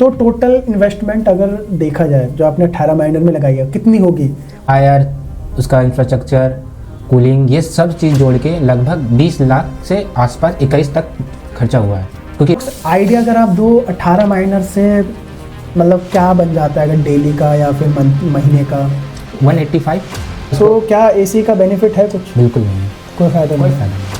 तो total investment अगर देखा जाए जो आपने 18 माइनर में लगाई है कितनी होगी? आयर, उसका इंफ्रास्ट्रक्चर, कूलिंग, ये सब चीज़ जोड़ के लगभग 20 लाख से आसपास 21 तक खर्चा हुआ है। क्योंकि आइडिया अगर आप दो 18 माइनर से मतलब क्या बन जाता है अगर डेली का या फिर महीने का? 185। तो क्या एसी का बेनिफिट है कुछ? बिल्कुल नहीं, कोई फ़ायदा नहीं।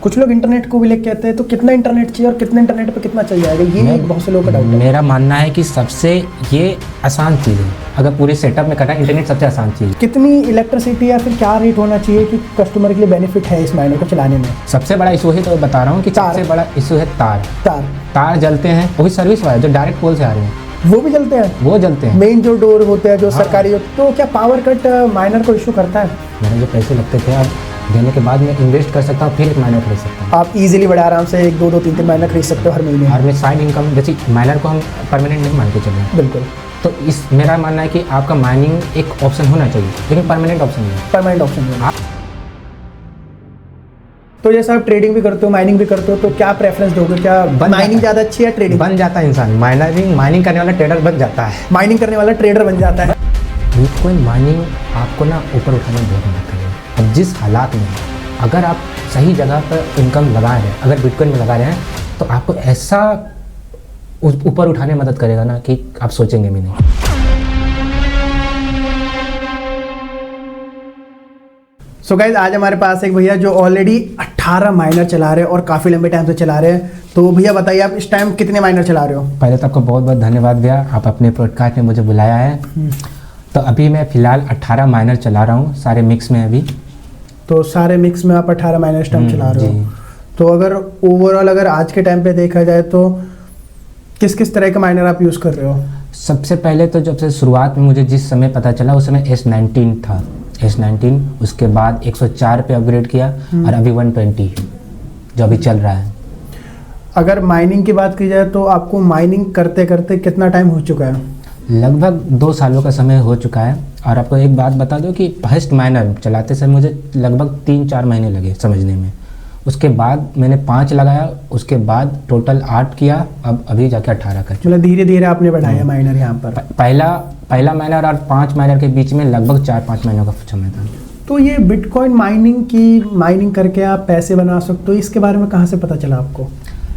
कुछ लोग इंटरनेट को भी लेके कहते हैं तो कितना इंटरनेट चाहिए और कितने इंटरनेट पे कितना चल जाएगा, ये बहुत से लोगों का डाउट है। मेरा मानना है कि सबसे ये आसान चीज़ है, अगर पूरे सेटअप में करना इंटरनेट सबसे आसान चीज़ है। कितनी इलेक्ट्रिसिटी या फिर क्या रेट होना चाहिए कि कस्टमर के लिए बेनिफिट है इस माइनर को चलाने में? सबसे बड़ा इशू है, तो बता रहा हूँ कि सबसे बड़ा इशू है तार जलते हैं, वही सर्विस वाले जो डायरेक्ट पोल से आ रहे हैं वो भी जलते हैं। वो जलते हैं। मेन जो डोर होते हैं जो सरकारी होते, तो क्या पावर कट माइनर को इशू करता है? मेरे जो पैसे लगते थे अब देने के बाद मैं इन्वेस्ट कर सकता हूँ, फिर एक माइनर खरीद सकता हूँ। आप इजीली बड़े आराम से 1 2 3 माइनर खरीद सकते हो हर महीने। और मैं साइड इनकम, जैसे माइनर को हम परमानेंट नहीं मान के चलें। बिल्कुल। तो इस मेरा मानना है कि आपका माइनिंग एक ऑप्शन होना चाहिए, लेकिन परमानेंट ऑप्शन नहीं है। परमानेंट ऑप्शन नहीं है। तो जैसे आप ट्रेडिंग भी करते हो, माइनिंग भी करते हो, तो क्या प्रेफरेंस दोगे? क्या माइनिंग ज़्यादा अच्छी है ट्रेडिंग? बन जाता है इंसान, माइनिंग करने वाला ट्रेडर बन जाता है। माइनिंग करने वाला ट्रेडर बन जाता है। बिटकॉइन माइनिंग आपको ना ऊपर उठाने में बहुत मदद करेगा। अब जिस हालात में अगर आप सही जगह पर इनकम लगा रहे हैं, अगर बिटकॉइन में लगा रहे हैं, तो आपको ऐसा ऊपर उठाने में मदद करेगा ना कि आप सोचेंगे भी नहीं। सो गाइज आज हमारे पास एक भैया जो ऑलरेडी 18 माइनर चला रहे हैं और काफ़ी लंबे टाइम से चला रहे हैं। तो भैया बताइए आप इस टाइम कितने माइनर चला रहे हो? पहले तो आपको बहुत बहुत धन्यवाद भैया, आप अपने पॉडकास्ट में मुझे बुलाया है। तो अभी मैं फ़िलहाल 18 माइनर चला रहा हूँ, सारे मिक्स में अभी। तो सारे मिक्स में आप 18 माइनर इस टाइम चला रहे हो। तो अगर ओवरऑल अगर आज के टाइम पे देखा जाए तो किस किस तरह का माइनर आप यूज़ कर रहे हो? सबसे पहले तो जब से शुरुआत में मुझे जिस समय पता चला उस समय S19 था, S19, उसके बाद 104 पे अपग्रेड किया और अभी 120 जो अभी चल रहा है। अगर माइनिंग की बात की जाए तो आपको माइनिंग करते करते कितना टाइम हो चुका है? लगभग 2 सालों का समय हो चुका है। और आपको एक बात बता दो कि फर्स्ट माइनर चलाते समय मुझे लगभग 3-4 महीने लगे समझने में। उसके बाद मैंने 5 लगाया, उसके बाद टोटल 8 किया, अब अभी जाके 18 कर। मतलब धीरे धीरे आपने बढ़ाया माइनर यहाँ पर। पहला माइनर और 5 माइनर के बीच में लगभग 4-5 महीनों का समय था। तो ये बिटकॉइन माइनिंग करके आप पैसे बना सकते हो, इसके बारे में कहाँ से पता चला आपको?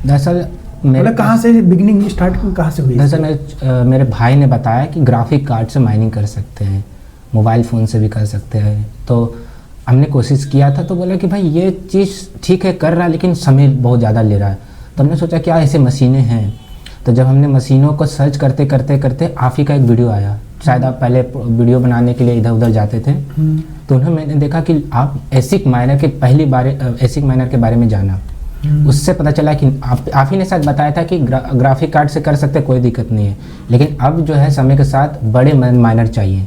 दरअसल मतलब कहाँ से बिगिनिंग स्टार्ट कहाँ से हुई? दरअसल मेरे भाई ने बताया कि ग्राफिक कार्ड से माइनिंग कर सकते हैं, मोबाइल फ़ोन से भी कर सकते हैं। तो हमने कोशिश किया था, तो बोला कि भाई ये चीज़ ठीक है कर रहा है, लेकिन समय बहुत ज़्यादा ले रहा है। तो हमने सोचा क्या ऐसे मशीनें हैं। तो जब हमने मशीनों को सर्च करते करते आप ही का एक वीडियो आया, शायद आप पहले वीडियो बनाने के लिए इधर उधर जाते थे। तो उन्हें मैंने देखा कि आप एसिक माइनर के बारे में जाना। उससे पता चला कि आप ही ने शायद बताया था कि ग्राफिक कार्ड से कर सकते, कोई दिक्कत नहीं है, लेकिन अब जो है समय के साथ बड़े माइनर चाहिए।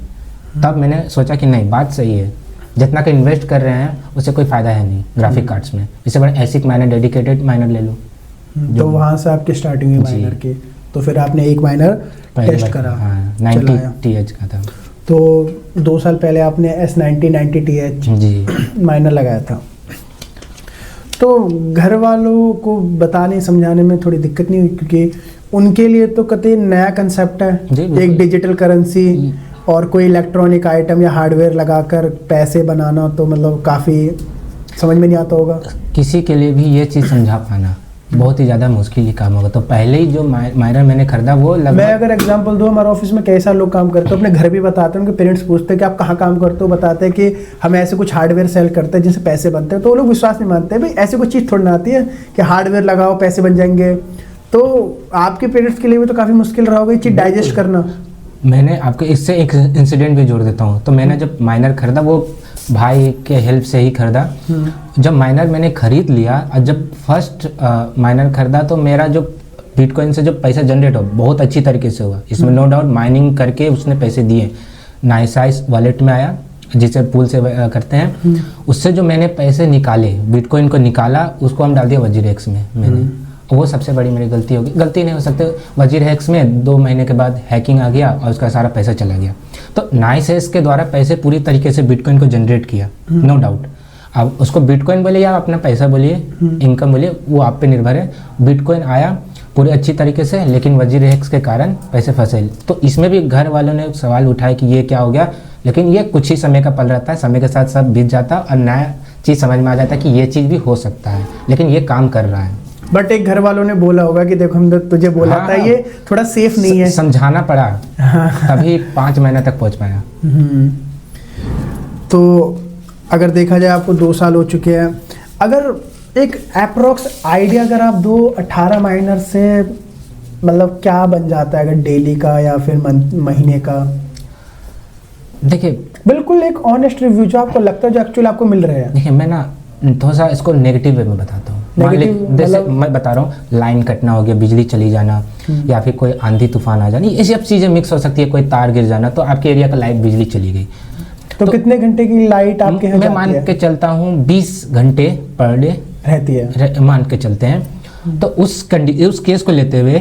तब मैंने सोचा कि नहीं, बात सही है, जितना का इन्वेस्ट कर रहे हैं उससे कोई फ़ायदा है नहीं ग्राफिक कार्ड्स में, इससे बड़े एसिक माइनर, डेडिकेटेड माइनर ले लो। तो वहाँ से आपकी स्टार्टिंग हुई माइनर की। तो फिर आपने एक माइनर टेस्ट करा? हाँ, 90 TH का था। तो 2 साल पहले आपने S90 TH जी माइनर लगाया था। तो घर वालों को बताने समझाने में थोड़ी दिक्कत नहीं हुई, क्योंकि उनके लिए तो कतई नया कंसेप्ट है, एक डिजिटल करेंसी और कोई इलेक्ट्रॉनिक आइटम या हार्डवेयर लगाकर पैसे बनाना, तो मतलब काफ़ी समझ में नहीं आता होगा। किसी के लिए भी ये चीज़ समझा पाना बहुत ही ज़्यादा मुश्किल ही काम होगा। तो पहले ही जो माइनर मैंने खरीदा वो लगभग, मैं अगर एग्जांपल दूँ, हमारे ऑफिस में कई सारे लोग काम करते हैं, अपने घर भी बताते हैं, उनके पेरेंट्स पूछते हैं कि आप कहाँ काम करते हो, बताते हैं कि हम ऐसे कुछ हार्डवेयर सेल करते हैं जिनसे पैसे बनते हैं। तो वो लोग विश्वास नहीं मानते, भाई ऐसी कोई चीज़ थोड़ी ना आती है कि हार्डवेयर लगाओ पैसे बन जाएंगे। तो आपके पेरेंट्स के लिए भी तो काफ़ी मुश्किल रहा होगा ये चीज़ डाइजेस्ट करना। मैंने आपको इससे एक इंसिडेंट भी जोड़ देता हूँ। तो मैंने जब माइनर खरीदा वो भाई के हेल्प से ही खरीदा। जब माइनर मैंने खरीद लिया और जब फर्स्ट माइनर खरीदा, तो मेरा जो बिटकॉइन से जो पैसा जनरेट हो बहुत अच्छी तरीके से हुआ, इसमें नो डाउट। माइनिंग करके उसने पैसे दिए, नाइसाइस वॉलेट में आया जिसे पूल से करते हैं। उससे जो मैंने पैसे निकाले, बिटकॉइन को निकाला, उसको हम डाल दिया वजीरेक्स में मैंने। वो सबसे बड़ी मेरी गलती होगी, गलती नहीं हो सकते। वजीरेक्स में 2 महीने के बाद हैकिंग आ गया और उसका सारा पैसा चला गया। तो नाइसाइस के द्वारा पैसे पूरी तरीके से बिटकॉइन को जनरेट किया, नो डाउट। अब उसको बिटकॉइन बोलिए या अपना पैसा बोलिए, इनकम बोलिए, वो आप पे निर्भर है। बिटकॉइन आया, पूरे अच्छी तरीके से, लेकिन वजीर एक्स के कारण पैसे फंसे। तो इसमें भी घर वालों ने सवाल उठाया कि ये क्या हो गया, लेकिन ये कुछ ही समय का पल रहता है, समय के साथ सब बीत जाता है और नया चीज़ समझ में आ जाता है कि ये चीज़ भी हो सकता है, लेकिन ये काम कर रहा है। बट एक घर वालों ने बोला होगा कि देखो हम तुझे बोला था ये थोड़ा सेफ नहीं है, समझाना पड़ा, तभी 5 महीने तक पहुंच पाया। तो अगर देखा जाए आपको 2 साल हो चुके हैं, अगर एक अप्रोक्स आइडिया अगर आप दो 18 माइनर से मतलब क्या बन जाता है, अगर डेली का या फिर महीने का? देखिए बिल्कुल एक ऑनेस्ट रिव्यू जो आपको लगता है, जो एक्चुअली आपको मिल रहे हैं। देखिए मैं ना थोड़ा सा इसको नेगेटिव वे में बताता हूँ। जैसे मैं बता रहा हूँ, लाइन कटना हो गया, बिजली चली जाना, या फिर कोई आंधी तूफान आ जाना, ये सब चीज़ें मिक्स हो सकती है, कोई तार गिर जाना, तो आपके एरिया का लाइट बिजली चली गई। तो कितने घंटे की लाइट आपके यहाँ मैं मान के चलता हूँ 20 घंटे पर डे रहती है, मान के चलते हैं। तो उस केस को लेते हुए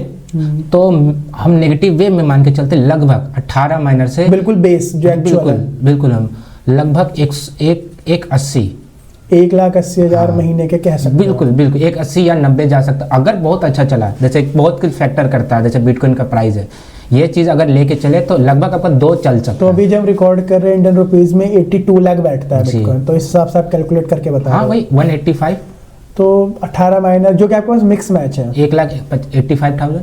तो हम नेगेटिव वे में मान के चलते लगभग 18 माइनर से बिल्कुल बेस जो एक्चुअल है, बिल्कुल हम लगभग 180 1,80,000 महीने के कह सकते हैं। बिल्कुल 180 या 90 जा सकता अगर बहुत अच्छा चला। जैसे बहुत कुछ फैक्टर करता है, जैसे बिटकॉइन का प्राइस है, ये चीज़ अगर लेके चले तो लगभग आपका 2 चल सकता है। तो अभी जब रिकॉर्ड कर रहे हैं इंडियन रुपीज में 82 लाख बैठता है बिटकॉइन, तो इस हिसाब से आप कैलकुलेट करके बता रहे हैं। हाँ वही 185, तो 18 माइनर जो कि आपके पास मिक्स मैच है 1,85,000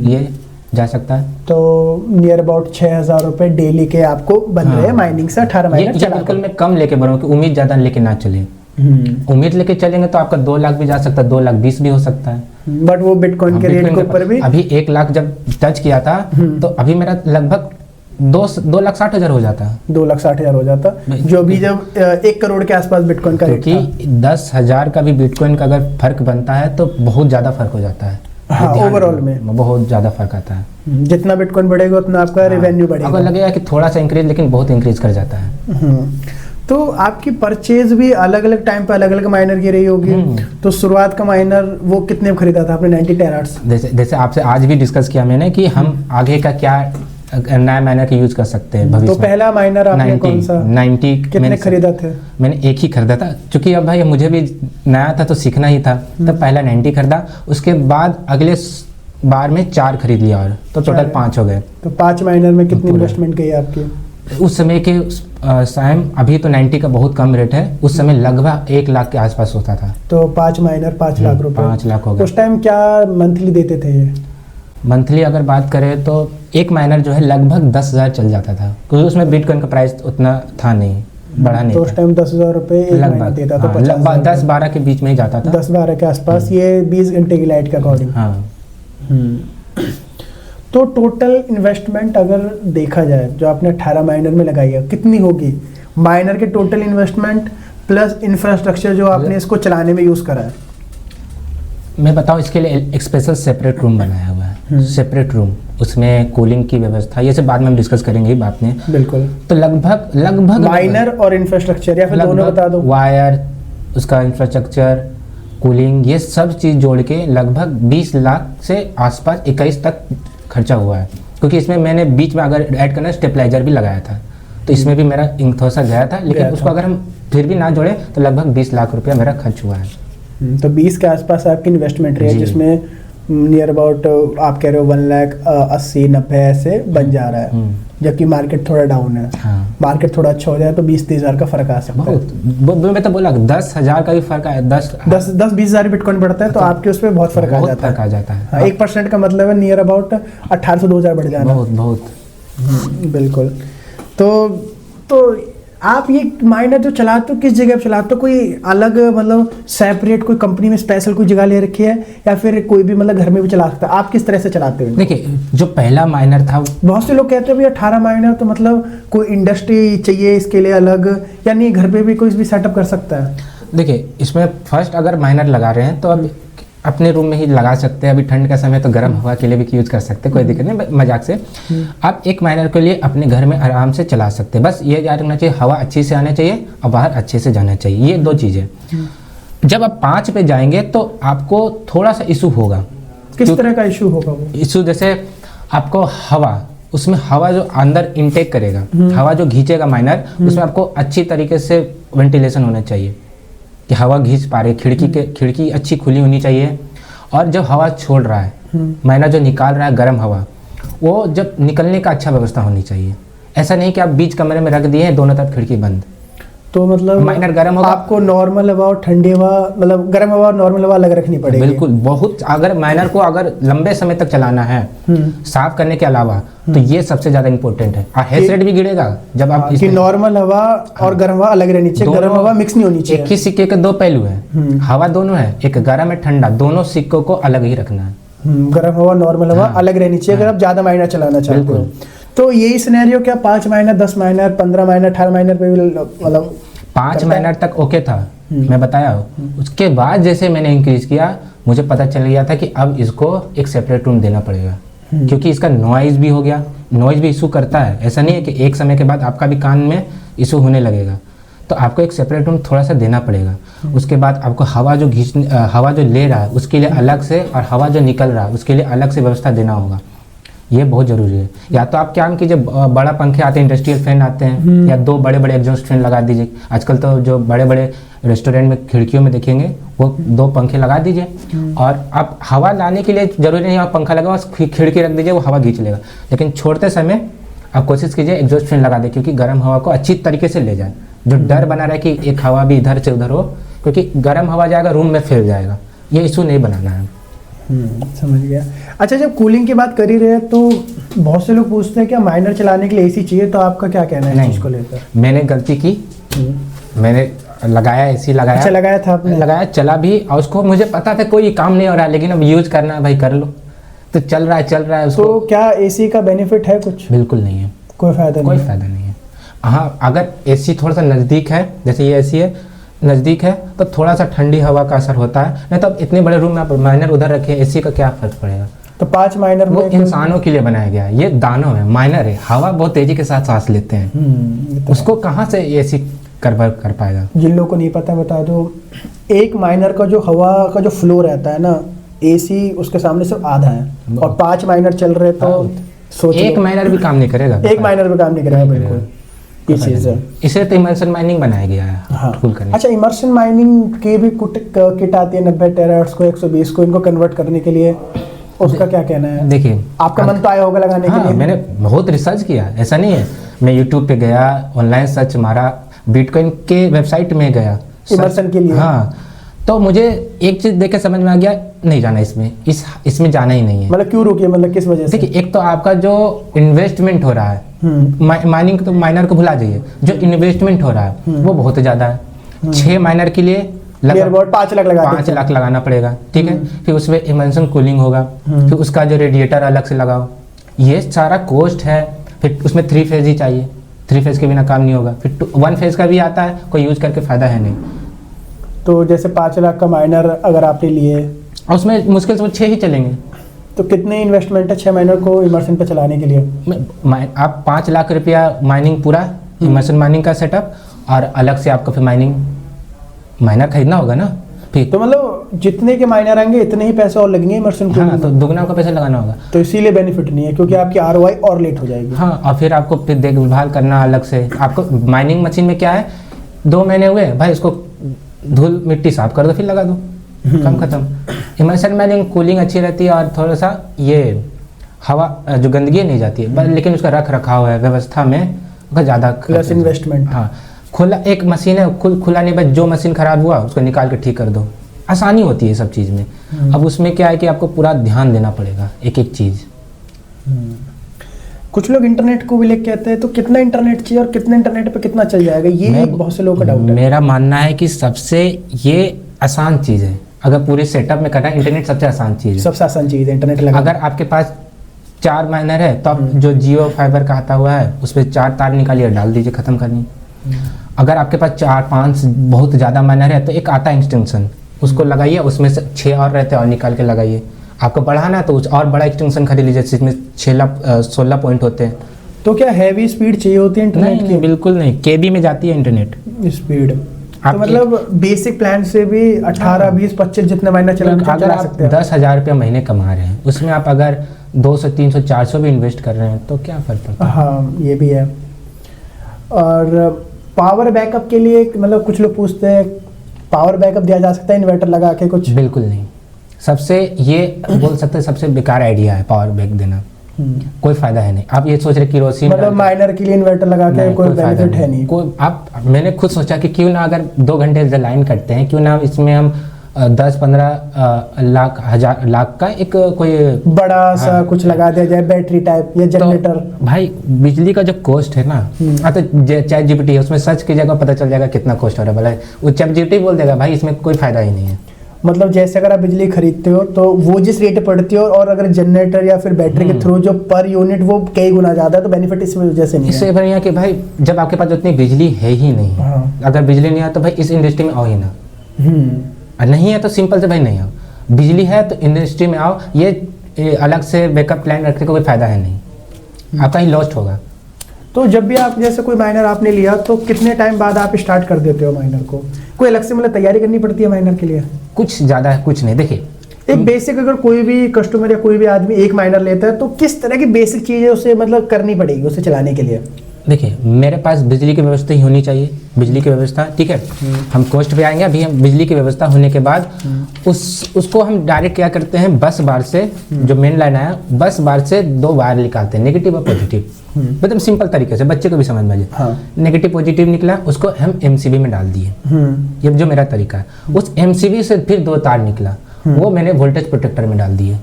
ये जा सकता है। तो नियर अबाउट 6,000 रुपए डेली के आपको बन रहे हैं माइनिंग से 18 माइनर। बिल्कुल मैं कम लेके बढ़ रहा हूँ कि उम्मीद ज़्यादा लेके ना चले। उम्मीद लेके चलेंगे तो आपका 2 लाख भी जा सकता है, 2,20,000 भी हो सकता है। बट वो बिटकॉइन के रेट के ऊपर भी अभी 1 लाख जब टच किया था तो अभी मेरा लगभग 2,60,000 हो जाता है, 2,60,000 हो जाता, जो अभी जब 1 करोड़ के आसपास बिटकॉइन का रेट था। 10,000 का भी बिटकॉइन का अगर फर्क बनता है तो बहुत ज़्यादा फर्क हो जाता है। हाँ, ओवरऑल में बहुत ज़्यादा फर्क आता है। जितना बिटकॉइन बढ़ेगा उतना आपका रेवेन्यू बढ़ेगा। अगर लगेगा कि थोड़ा सा इंक्रीज, लेकिन बहुत इंक्रीज कर जाता है। तो आपकी परचेज भी अलग अलग टाइम पे अलग अलग माइनर की रही होगी। तो शुरुआत का माइनर वो कितने में खरीदा था आपने? 90 टेराहर्ट्ज़। जैसे आपसे आज भी डिस्कस किया मैंने कि हम आगे का क्या नया माइनर का यूज कर सकते हैं भविष्य में। तो पहला माइनर आपने कौन सा 90 कितने खरीदा थे? मैंने एक ही खरीदा था, क्योंकि अब भाई मुझे भी नया था तो सीखना ही था। तब पहला 90 खरीदा, उसके बाद अगले बार में 4 खरीद लिया, और तो टोटल 5 हो गए। तो 5 माइनर में कितनी इन्वेस्टमेंट गई आपकी उस समय के टाइम? अभी तो 90 का बहुत कम रेट है, उस समय लगभग 1 लाख के आसपास होता था। तो 5 माइनर 5 लाख रुपए, 5 लाख हो गए। उस टाइम क्या मंथली देते थे ये? मंथली अगर बात करें तो एक माइनर जो है लगभग 10,000 चल जाता था, क्योंकि उसमें बिटकॉइन का प्राइस उतना था नहीं, बढ़ा नहीं। तो उस टाइम 10,000 रुपए लगभग देता था, 10-12 के बीच में ही जाता था, 10-12 के आसपास। ये 20 घंटे की लाइट के अकॉर्डिंग। हाँ। तो टोटल इन्वेस्टमेंट अगर देखा जाए जो आपने 18 माइनर में लगाई है, कितनी होगी? माइनर के टोटल इन्वेस्टमेंट प्लस इंफ्रास्ट्रक्चर जो आपने इसको चलाने में यूज करा है। मैं बताऊं, इसके लिए एक स्पेशल सेपरेट रूम बनाया हुआ है, सेपरेट रूम, उसमें कूलिंग की व्यवस्था, ये सब बाद में हम डिस्कस करेंगे बात में। बिल्कुल। तो लगभग माइनर और इंफ्रास्ट्रक्चर या फिर दोनों बता दो। वायर, उसका इंफ्रास्ट्रक्चर, कूलिंग, ये सब चीज़ जोड़ के लगभग 20 लाख से आसपास 21 तक खर्चा हुआ है। क्योंकि इसमें मैंने बीच में अगर ऐड करना स्टेबलाइजर भी लगाया था, तो इसमें भी मेरा थोड़ा सा गया था, लेकिन उसको अगर हम फिर भी ना जोड़े तो लगभग 20 लाख रुपया मेरा खर्च हुआ है। तो 20 के आसपास आपकी इन्वेस्टमेंट रही है, जिसमें नियर अबाउट आप कह रहे हो 1,80,000-90,000 ऐसे बन जा रहा है, जबकि मार्केट थोड़ा डाउन है। हाँ। मार्केट थोड़ा अच्छा हो जाए तो 20-30,000 का फर्क आ सकता है। मैं तो बोला 10,000 का भी फर्क है, 10-20,000 बिटकॉइन बढ़ता है तो आपके उसमें बहुत फर्क आ जाता है। 1% का मतलब है नियर अबाउट 1800-2,000 बढ़ जाना। बहुत बिल्कुल। तो आप ये माइनर जो चलाते हो किस जगह पे चलाते हो? कोई अलग मतलब सेपरेट कोई कंपनी में स्पेशल कोई जगह ले रखी है, या फिर कोई भी मतलब घर में भी चला सकता है? आप किस तरह से चलाते हो? देखिए, जो पहला माइनर था, बहुत से लोग कहते हैं भैया 18 माइनर तो मतलब कोई इंडस्ट्री चाहिए इसके लिए अलग, यानी घर पे भी कोई भी सेटअप कर सकता है? देखिए, इसमें फर्स्ट अगर माइनर लगा रहे हैं तो अब अपने रूम में ही लगा सकते हैं। अभी ठंड का समय तो गर्म हवा के लिए भी यूज कर सकते हैं, कोई दिक्कत नहीं, मजाक से। आप एक माइनर के लिए अपने घर में आराम से चला सकते हैं। बस ये याद रखना चाहिए, हवा अच्छी से आना चाहिए और बाहर अच्छे से जाना चाहिए, ये 2 चीज़ें। जब आप 5 पे जाएंगे तो आपको थोड़ा सा इशू होगा। किस तरह का इशू होगा वो? इशू जैसे आपको हवा, उसमें हवा जो अंदर इनटेक करेगा, हवा जो खींचेगा माइनर, उसमें आपको अच्छी तरीके से वेंटिलेशन होना चाहिए कि हवा खींच पा रही, खिड़की अच्छी खुली होनी चाहिए, और जब हवा छोड़ रहा है माइनर जो निकाल रहा है गर्म हवा, वो जब निकलने का अच्छा व्यवस्था होनी चाहिए। ऐसा नहीं कि आप बीच कमरे में रख दिए हैं दोनों तरफ खिड़की बंद, तो मतलब माइनर गर्म होगा। आपको नॉर्मल हवा और ठंडी हवा, मतलब गर्म हवा और नॉर्मल हवा अलग रखनी पड़ेगी। बिल्कुल, बहुत अगर माइनर को अगर लंबे समय तक चलाना है साफ करने के अलावा, तो ये सबसे ज्यादा इंपॉर्टेंट है। और हेड रेट भी गिरेगा जब आप कि नॉर्मल हवा और गर्म हवा अलग रहनी चाहिए, गर्म हवा मिक्स नहीं होनी चाहिए। एक ही सिक्के के दो पहलू है, हवा दोनों है, एक गर्म है ठंडा, दोनों सिक्कों को अलग ही रखना है। गर्म हवा नॉर्मल हवा अलग रहनी चाहिए अगर आप ज्यादा माइनर चलाना चाहते हो। तो यही सिनेरियो क्या 5 माइनर, 10 माइनर, 15 माइनर, 18 माइनर पे मतलब 5 माइनर तक ओके था, मैं बताया। उसके बाद जैसे मैंने इंक्रीज किया, मुझे पता चल गया था कि अब इसको एक सेपरेट रूम देना पड़ेगा, क्योंकि इसका नॉइज भी हो गया। नॉइज भी इशू करता है, ऐसा नहीं है कि एक समय के बाद आपका भी कान में इशू होने लगेगा, तो आपको एक सेपरेट रूम थोड़ा सा देना पड़ेगा। उसके बाद आपको हवा जो ले रहा है उसके लिए अलग से, और हवा जो निकल रहा है उसके लिए अलग से व्यवस्था देना होगा। ये बहुत ज़रूरी है। या तो आप क्या कीजिए, बड़ा पंखे आते हैं, इंडस्ट्रियल फैन आते हैं, या 2 बड़े बड़े एग्जॉस्ट फैन लगा दीजिए। आजकल तो जो बड़े बड़े रेस्टोरेंट में खिड़कियों में देखेंगे, वो 2 पंखे लगा दीजिए। और आप हवा लाने के लिए जरूरी नहीं आप पंखा लगाओ, खिड़की रख दीजिए, वो हवा खींच लेगा। लेकिन छोड़ते समय आप कोशिश कीजिए एग्जॉस्ट फैन लगा दे, क्योंकि गर्म हवा को अच्छी तरीके से ले जाए। जो डर बना रहा है कि एक हवा भी इधर से उधर हो, क्योंकि गर्म हवा जाएगा रूम में फैल जाएगा, ये इशू नहीं बनाना है। समझ गया। अच्छा, जब कूलिंग की बात कर ही रहे हैं, तो बहुत से लोग पूछते हैं क्या माइनर चलाने के लिए एसी चाहिए, तो आपका क्या कहना है इसको लेकर? मैंने गलती की, मैंने लगाया, एसी लगाया। अच्छा, लगाया था आपने? लगाया, चला भी, और उसको मुझे पता था कोई काम नहीं हो रहा है, लेकिन अब यूज करना है भाई, कर लो। तो चल रहा है उसको। तो क्या एसी का बेनिफिट है कुछ? बिल्कुल नहीं है, कोई फायदा नहीं है। हाँ, अगर एसी थोड़ा सा नज़दीक है, जैसे ये एसी है नज़दीक है, तो थोड़ा सा ठंडी हवा का असर होता है। नहीं तो अब इतने बड़े रूम में आप माइनर उधर रखें, एसी का क्या फर्क पड़ेगा? तो 5 माइनर वो इंसानों के लिए बनाया गया है, ये दानव है। माइनर है, हवा बहुत तेजी के साथ सांस लेते हैं, उसको कहाँ से एसी कर पाएगा? जिन लोगों को नहीं पता बता दो, एक माइनर का जो हवा का जो फ्लो रहता है ना, एसी उसके सामने सिर्फ आधा है, और 5 माइनर चल रहे तो सोच एक माइनर भी काम नहीं करेगा। एक माइनर भी काम नहीं करेगा, बिल्कुल। ये चीज़ है, इसे तो इमर्शन माइनिंग बनाया गया है। हाँ। करने। अच्छा, इमर्शन माइनिंग की भी किट आती है 90 टेराहर्ट्ज़ को 120 को, इनको कन्वर्ट करने के लिए, उसका क्या कहना है? देखिए, आपका मन तो आया होगा लगाने के लिए? मैंने बहुत रिसर्च किया, ऐसा नहीं है। मैं यूट्यूब पे गया, ऑनलाइन सर्च मारा, बिटकॉइन के वेबसाइट में गया इमर्शन के लिए। हाँ, तो मुझे एक चीज़ देख के समझ में आ गया, नहीं जाना इसमें जाना ही नहीं है। मतलब क्यों रुकी, मतलब किस वजह से? देखिए, एक तो आपका जो इन्वेस्टमेंट हो रहा है, माइनिंग तो माइनर को भुला जाइए, जो इन्वेस्टमेंट हो रहा है वो बहुत ज़्यादा है। 6 माइनर के लिए 5 लाख लगाना पड़ेगा, ठीक है। फिर उसमें इमर्शन कूलिंग होगा, फिर उसका जो रेडिएटर अलग से लगाओ, ये सारा कॉस्ट है। फिर उसमें 3 फेज ही चाहिए, 3 फेज के बिना काम नहीं होगा। फिर 1 फेज का भी आता है, कोई यूज करके फ़ायदा है नहीं। तो जैसे 5 लाख का माइनर अगर आपने लिए, और उसमें मुश्किल से 6 ही चलेंगे, तो कितने इन्वेस्टमेंट है 6 माइनर को इमर्शन पे चलाने के लिए? आप 5 लाख रुपया माइनिंग पूरा, इमर्शन माइनिंग का सेटअप, और अलग से आपको फिर माइनर खरीदना होगा ना। फिर तो मतलब जितने के माइनर आएंगे इतने ही पैसे और लगेंगे इमर्शन को। हाँ, तो दुगना का पैसा लगाना होगा। तो इसीलिए बेनिफिट नहीं है, क्योंकि आपकी ROI और लेट हो जाएगी। हाँ, और फिर आपको फिर देखभाल करना अलग से। आपको माइनिंग मशीन में क्या है, 2 महीने हुए भाई, इसको धूल मिट्टी साफ कर दो, फिर लगा दो, काम खत्म। इमर्शन माइनिंग कूलिंग अच्छी रहती है, और थोड़ा सा ये हवा जो गंदगी नहीं जाती है, लेकिन उसका रख रखाव है, व्यवस्था में ज़्यादा प्लस इन्वेस्टमेंट। हाँ, खुला एक मशीन है, खुला नहीं, बस जो मशीन खराब हुआ उसको निकाल के ठीक कर दो, आसानी होती है सब चीज़ में। अब उसमें क्या है कि आपको पूरा ध्यान देना पड़ेगा एक एक चीज़। कुछ लोग इंटरनेट को भी लेके कहते हैं, तो कितना इंटरनेट चाहिए और कितना इंटरनेट पे कितना चल जाएगा, ये बहुत से लोगों का डाउट है। मेरा मानना है कि सबसे ये आसान चीज़ है, अगर पूरे सेटअप में करना है, इंटरनेट सबसे आसान चीज़ है। सबसे आसान चीज़ है इंटरनेट लगाना। अगर आपके पास 4 माइनर है, तो आप जो जियो फाइबर का आता हुआ है उस पर 4 तार निकालिए, डाल दीजिए, ख़त्म करनी। अगर आपके पास 4-5 बहुत ज़्यादा माइनर है, तो एक आता है एक्सटेंशन, उसको लगाइए, उसमें से 6 और रहते हैं, और निकाल के लगाइए। आपको बढ़ाना है तो और बड़ा एक्सटेंशन खरीद लीजिए, जिसमें 16 पॉइंट होते हैं। तो क्या हैवी स्पीड चाहिए होती है इंटरनेट की? बिल्कुल नहीं, KB में जाती है इंटरनेट स्पीड। तो मतलब बेसिक प्लान से भी 18, 20, 25 जितने महीना चला सकते हैं। 10,000 रुपये महीने कमा रहे हैं, उसमें आप अगर 200, 300, 400 भी इन्वेस्ट कर रहे हैं, तो क्या फर्क पड़ता है? हाँ, ये भी है। और पावर बैकअप के लिए मतलब कुछ लोग पूछते हैं, पावर बैकअप दिया जा सकता है इन्वर्टर लगा के कुछ? बिल्कुल नहीं, सबसे ये बोल सकते हैं सबसे बेकार आइडिया है पावर बैंक देना। कोई फायदा है नहीं। आप ये सोच रहे केरोसिन मतलब माइनर के लिए इन्वर्टर लगा के कोई बेनिफिट है नहीं। कोई आप मैंने खुद सोचा कि क्यों ना अगर 2 घंटे लाइन कटते हैं, क्यों ना इसमें हम 10-15 लाख का एक कोई बड़ा सा कुछ लगा दिया जाए, बैटरी टाइप या जनरेटर। तो भाई बिजली का जो कॉस्ट है ना, तो चैट जीपीटी है उसमें सर्च कीजिएगा पता चल जाएगा कितना कॉस्ट हो रहा है। भला वो चैट जीपीटी बोल देगा भाई इसमें कोई फायदा ही नहीं है। मतलब जैसे अगर आप बिजली खरीदते हो तो वो जिस रेट पे पड़ती हो, और अगर जनरेटर या फिर बैटरी के थ्रू जो पर यूनिट वो कई गुना ज्यादा है, तो बेनिफिट इस वजह से नहीं है। इससे बढ़िया कि भाई जब आपके पास उतनी बिजली है ही नहीं, अगर बिजली नहीं है तो भाई इस इंडस्ट्री में आओ ही ना। नहीं है तो सिंपल से भाई नहीं आओ। बिजली है तो इंडस्ट्री में आओ। ये अलग से बैकअप प्लान रखने का कोई फायदा है नहीं, आपका ही लॉस्ट होगा। तो जब भी आप जैसे कोई माइनर आपने लिया तो कितने टाइम बाद आप स्टार्ट कर देते हो माइनर को? कोई अलग से मतलब तैयारी करनी पड़ती है माइनर के लिए? कुछ ज़्यादा है कुछ नहीं। देखिए एक बेसिक, अगर कोई भी कस्टमर या कोई भी आदमी एक माइनर लेता है तो किस तरह की बेसिक चीज़ें उसे मतलब करनी पड़ेगी उसे चलाने के लिए? देखिए मेरे पास बिजली की व्यवस्था ही होनी चाहिए। बिजली की व्यवस्था ठीक है, हम कॉस्ट पे आएंगे। अभी हम बिजली की व्यवस्था होने के बाद उसको हम डायरेक्ट क्या करते हैं, बस बार से जो मेन लाइन आया बस बार से 2 वायर निकालते हैं, नेगेटिव और पॉजिटिव। मतलब सिंपल तरीके से बच्चे को भी समझ में आ जाए। नेगेटिव पॉजिटिव निकला, उसको हम एमसीबी में डाल दिए। ये जो मेरा तरीका है। उस एमसीबी से फिर 2 तार निकला, वो मैंने वोल्टेज प्रोटेक्टर में डाल दिए।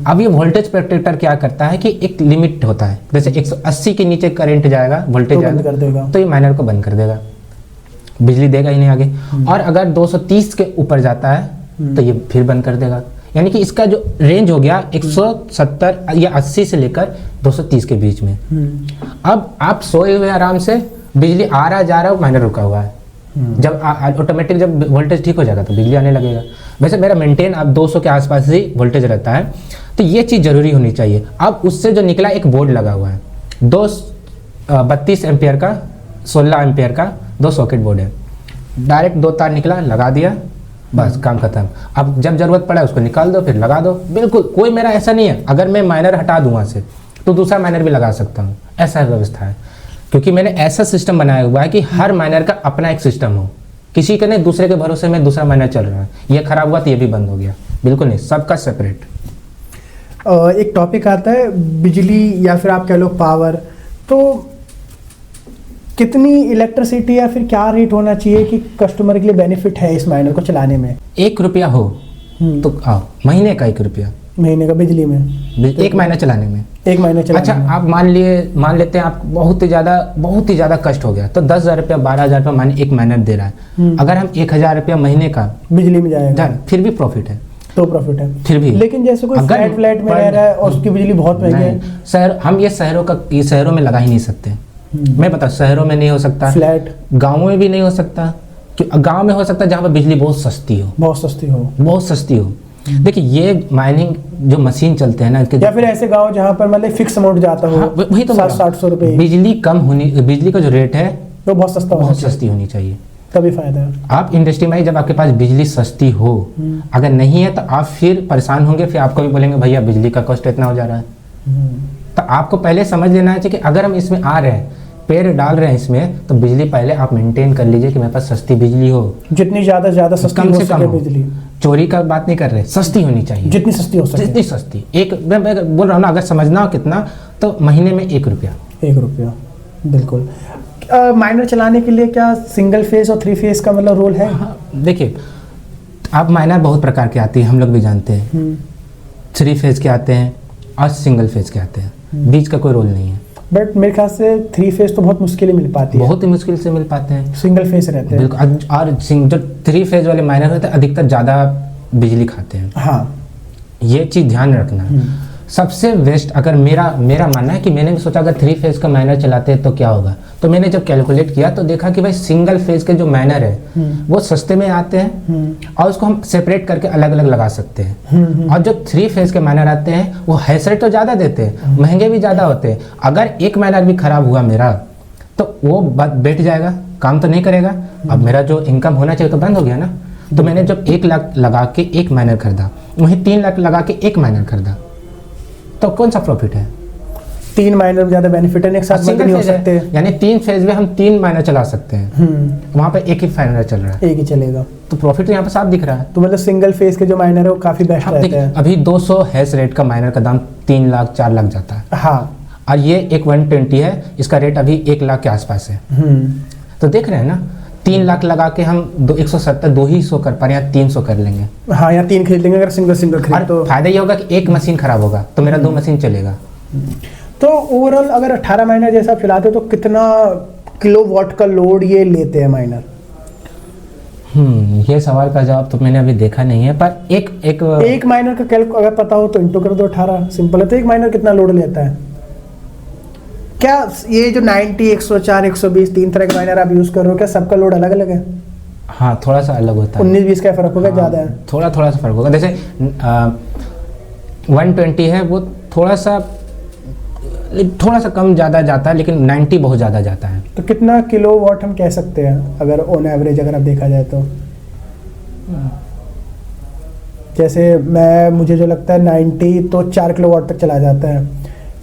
अब ये वोल्टेज प्रोटेक्टर क्या करता है कि एक लिमिट होता है, जैसे 180 के नीचे करंट जाएगा, वोल्टेज जाएगा तो ये माइनर को बंद कर देगा, बिजली देगा ही नहीं आगे। और अगर 230 के ऊपर जाता है तो ये फिर बंद कर देगा। यानी कि इसका जो रेंज हो गया 170 या 80 से लेकर 230 के बीच में। अब आप सोए हुए आराम से, बिजली आ रहा जा रहा, माइनर रुका हुआ है। जब ऑटोमेटिक जब वोल्टेज ठीक हो जाएगा तो बिजली आने लगेगा। वैसे मेरा मेंटेन अब 200 के आसपास ही वोल्टेज रहता है, तो ये चीज़ जरूरी होनी चाहिए। अब उससे जो निकला एक बोर्ड लगा हुआ है, 32 एम्पियर का 16 एम्पियर का 2 सॉकेट बोर्ड है। डायरेक्ट 2 तार निकला, लगा दिया, बस काम खत्म। अब जब जरूरत पड़ा उसको निकाल दो, फिर लगा दो। बिल्कुल कोई मेरा ऐसा नहीं है अगर मैं माइनर हटा दूँ वहाँ से तो दूसरा माइनर भी लगा सकता हूँ, ऐसा व्यवस्था है। क्योंकि मैंने ऐसा सिस्टम बनाया हुआ है कि हर माइनर का अपना एक सिस्टम हो, किसी का नहीं, दूसरे के भरोसे में दूसरा माइनर चल रहा है, ये खराब हुआ तो ये भी बंद हो गया। बिल्कुल नहीं, सबका सेपरेट। एक टॉपिक आता है बिजली या फिर आप कह लो पावर, तो कितनी इलेक्ट्रिसिटी या फिर क्या रेट होना चाहिए कि कस्टमर के लिए बेनिफिट है इस माइनर को चलाने में? 1 रुपया हो तो आओ, महीने का 1 रुपया महीने का बिजली में, 1 महीना चलाने में। 1 महीना चलाने अच्छा में। आप मान लेते हैं आप बहुत ही ज़्यादा कष्ट हो गया तो 10,000 रुपया 12,000 रुपया माने 1 महीना दे रहा है। अगर हम 1,000 रुपया महीने का बिजली में जाएगा फिर भी प्रॉफिट है, तो प्रॉफिट है फिर भी। लेकिन जैसे कोई फ्लैट में रह रहा है और उसकी बिजली बहुत महंगी है, शहर, हम ये शहरों में लगा ही नहीं सकते। मैं बता, शहरों में नहीं हो सकता, फ्लैट गाँव में भी नहीं हो सकता। गाँव में हो सकता है जहाँ पर बिजली बहुत सस्ती हो। देखिए ये माइनिंग जो मशीन चलते हैं ना, या फिर ऐसे गांव जहाँ पर मतलब फिक्स अमाउंट जाता हो, वही तो 700 रुपए। बिजली का जो रेट है वो बहुत सस्ती होनी चाहिए, तभी फायदा है। आप इंडस्ट्री में जब आपके पास बिजली सस्ती हो, अगर नहीं है तो आप फिर परेशान होंगे, फिर आपको भी बोलेंगे भैया बिजली का कॉस्ट इतना हो जा रहा है। तो आपको पहले समझ लेना चाहिए कि अगर हम इसमें आ रहे हैं, पैर डाल रहे हैं इसमें, तो बिजली पहले आप मेंटेन कर लीजिए कि मेरे पास सस्ती बिजली हो, जितनी ज्यादा सस्ती कम से कम बिजली। चोरी का बात नहीं कर रहे, सस्ती होनी चाहिए, जितनी सस्ती हो सके, जितनी सस्ती। मैं बोल रहा हूँ ना, अगर समझना हो कितना तो महीने में 1 रुपया। बिल्कुल। माइनर चलाने के लिए क्या सिंगल फेज और 3 फेज का मतलब रोल है? देखिए आप माइनर बहुत प्रकार के आती है, हम लोग भी जानते हैं। 3 फेज के आते हैं और सिंगल फेज के आते हैं, बीच का कोई रोल नहीं है। बट मेरे ख्याल से 3 फेज तो बहुत मुश्किल ही मिल पाती है। बहुत ही मुश्किल से मिल पाते हैं, सिंगल फेज रहते हैं। बिल्कुल। और जो 3 फेज वाले माइनर होते हैं अधिकतर ज़्यादा बिजली खाते हैं। हाँ, ये चीज़ ध्यान रखना। सबसे बेस्ट, अगर मेरा मानना है कि मैंने भी सोचा अगर 3 फेज का माइनर चलाते हैं तो क्या होगा, तो मैंने जब कैलकुलेट किया तो देखा कि भाई सिंगल फेज के जो माइनर है वो सस्ते में आते हैं और उसको हम सेपरेट करके अलग अलग लगा सकते हैं। और जो 3 फेज के माइनर आते हैं वो हैश रेट तो ज़्यादा देते हैं, महंगे भी ज़्यादा होते हैं। अगर एक माइनर भी खराब हुआ मेरा तो वो बैठ जाएगा, काम तो नहीं करेगा। अब मेरा जो इनकम होना चाहिए तो बंद हो गया ना। तो मैंने जब 1 लाख लगा के 1 माइनर खरीदा, वहीं 3 लाख लगा के 1 माइनर खरीदा, तो कौन सा प्रॉफिट है? 3 माइनर ज़्यादा बेनिफिट है, एक साथ बंद नहीं हो सकते, यानी 3 फेज में हम 3 माइनर चला सकते हैं, वहाँ पे एक ही माइनर चल रहा है, एक ही चलेगा, तो प्रॉफिट तो यहाँ पे साफ दिख रहा है। तो मतलब सिंगल फेज के जो माइनर है वो काफ़ी बेस्ट रहते हैं। अभी 200 हैश रेट का माइनर का दाम 3 लाख 4 लाख जाता है, हाँ, और ये एक 120 है, इसका रेट अभी 1 लाख के आसपास है। तो देख रहे हैं ना, 3 लाख लगा के हम 170 200 कर पा रहे हैं, 300 कर लेंगे। हाँ, या 3 खरीद लेंगे अगर सिंगल खरीद, तो फायदा ये होगा कि एक मशीन खराब होगा तो मेरा 2 मशीन चलेगा। तो ओवरऑल अगर 18 माइनर जैसा चलाते तो कितना किलोवाट का लोड ये लेते हैं माइनर? ये सवाल का जवाब तो मैंने अभी देखा नहीं है, पर एक माइनर का कैलक अगर पता हो तो इंटू कर दो 18, सिंपल है। तो एक माइनर कितना लोड लेता है? क्या ये जो 90, 104, 120 3 तरह के माइनर आप यूज कर रहे हो, क्या सबका लोड अलग अलग है? हाँ, थोड़ा सा अलग होता है, 19-20 का फर्क होगा, ज़्यादा है? थोड़ा सा फर्क होगा। जैसे 120 है वो थोड़ा सा कम ज़्यादा जाता है, लेकिन 90 बहुत ज़्यादा जाता है। तो कितना किलोवाट हम कह सकते हैं अगर ऑन एवरेज अगर आप देखा जाए तो? जैसे मुझे जो लगता है 90 तो 4 किलोवाट तक चला जाता है।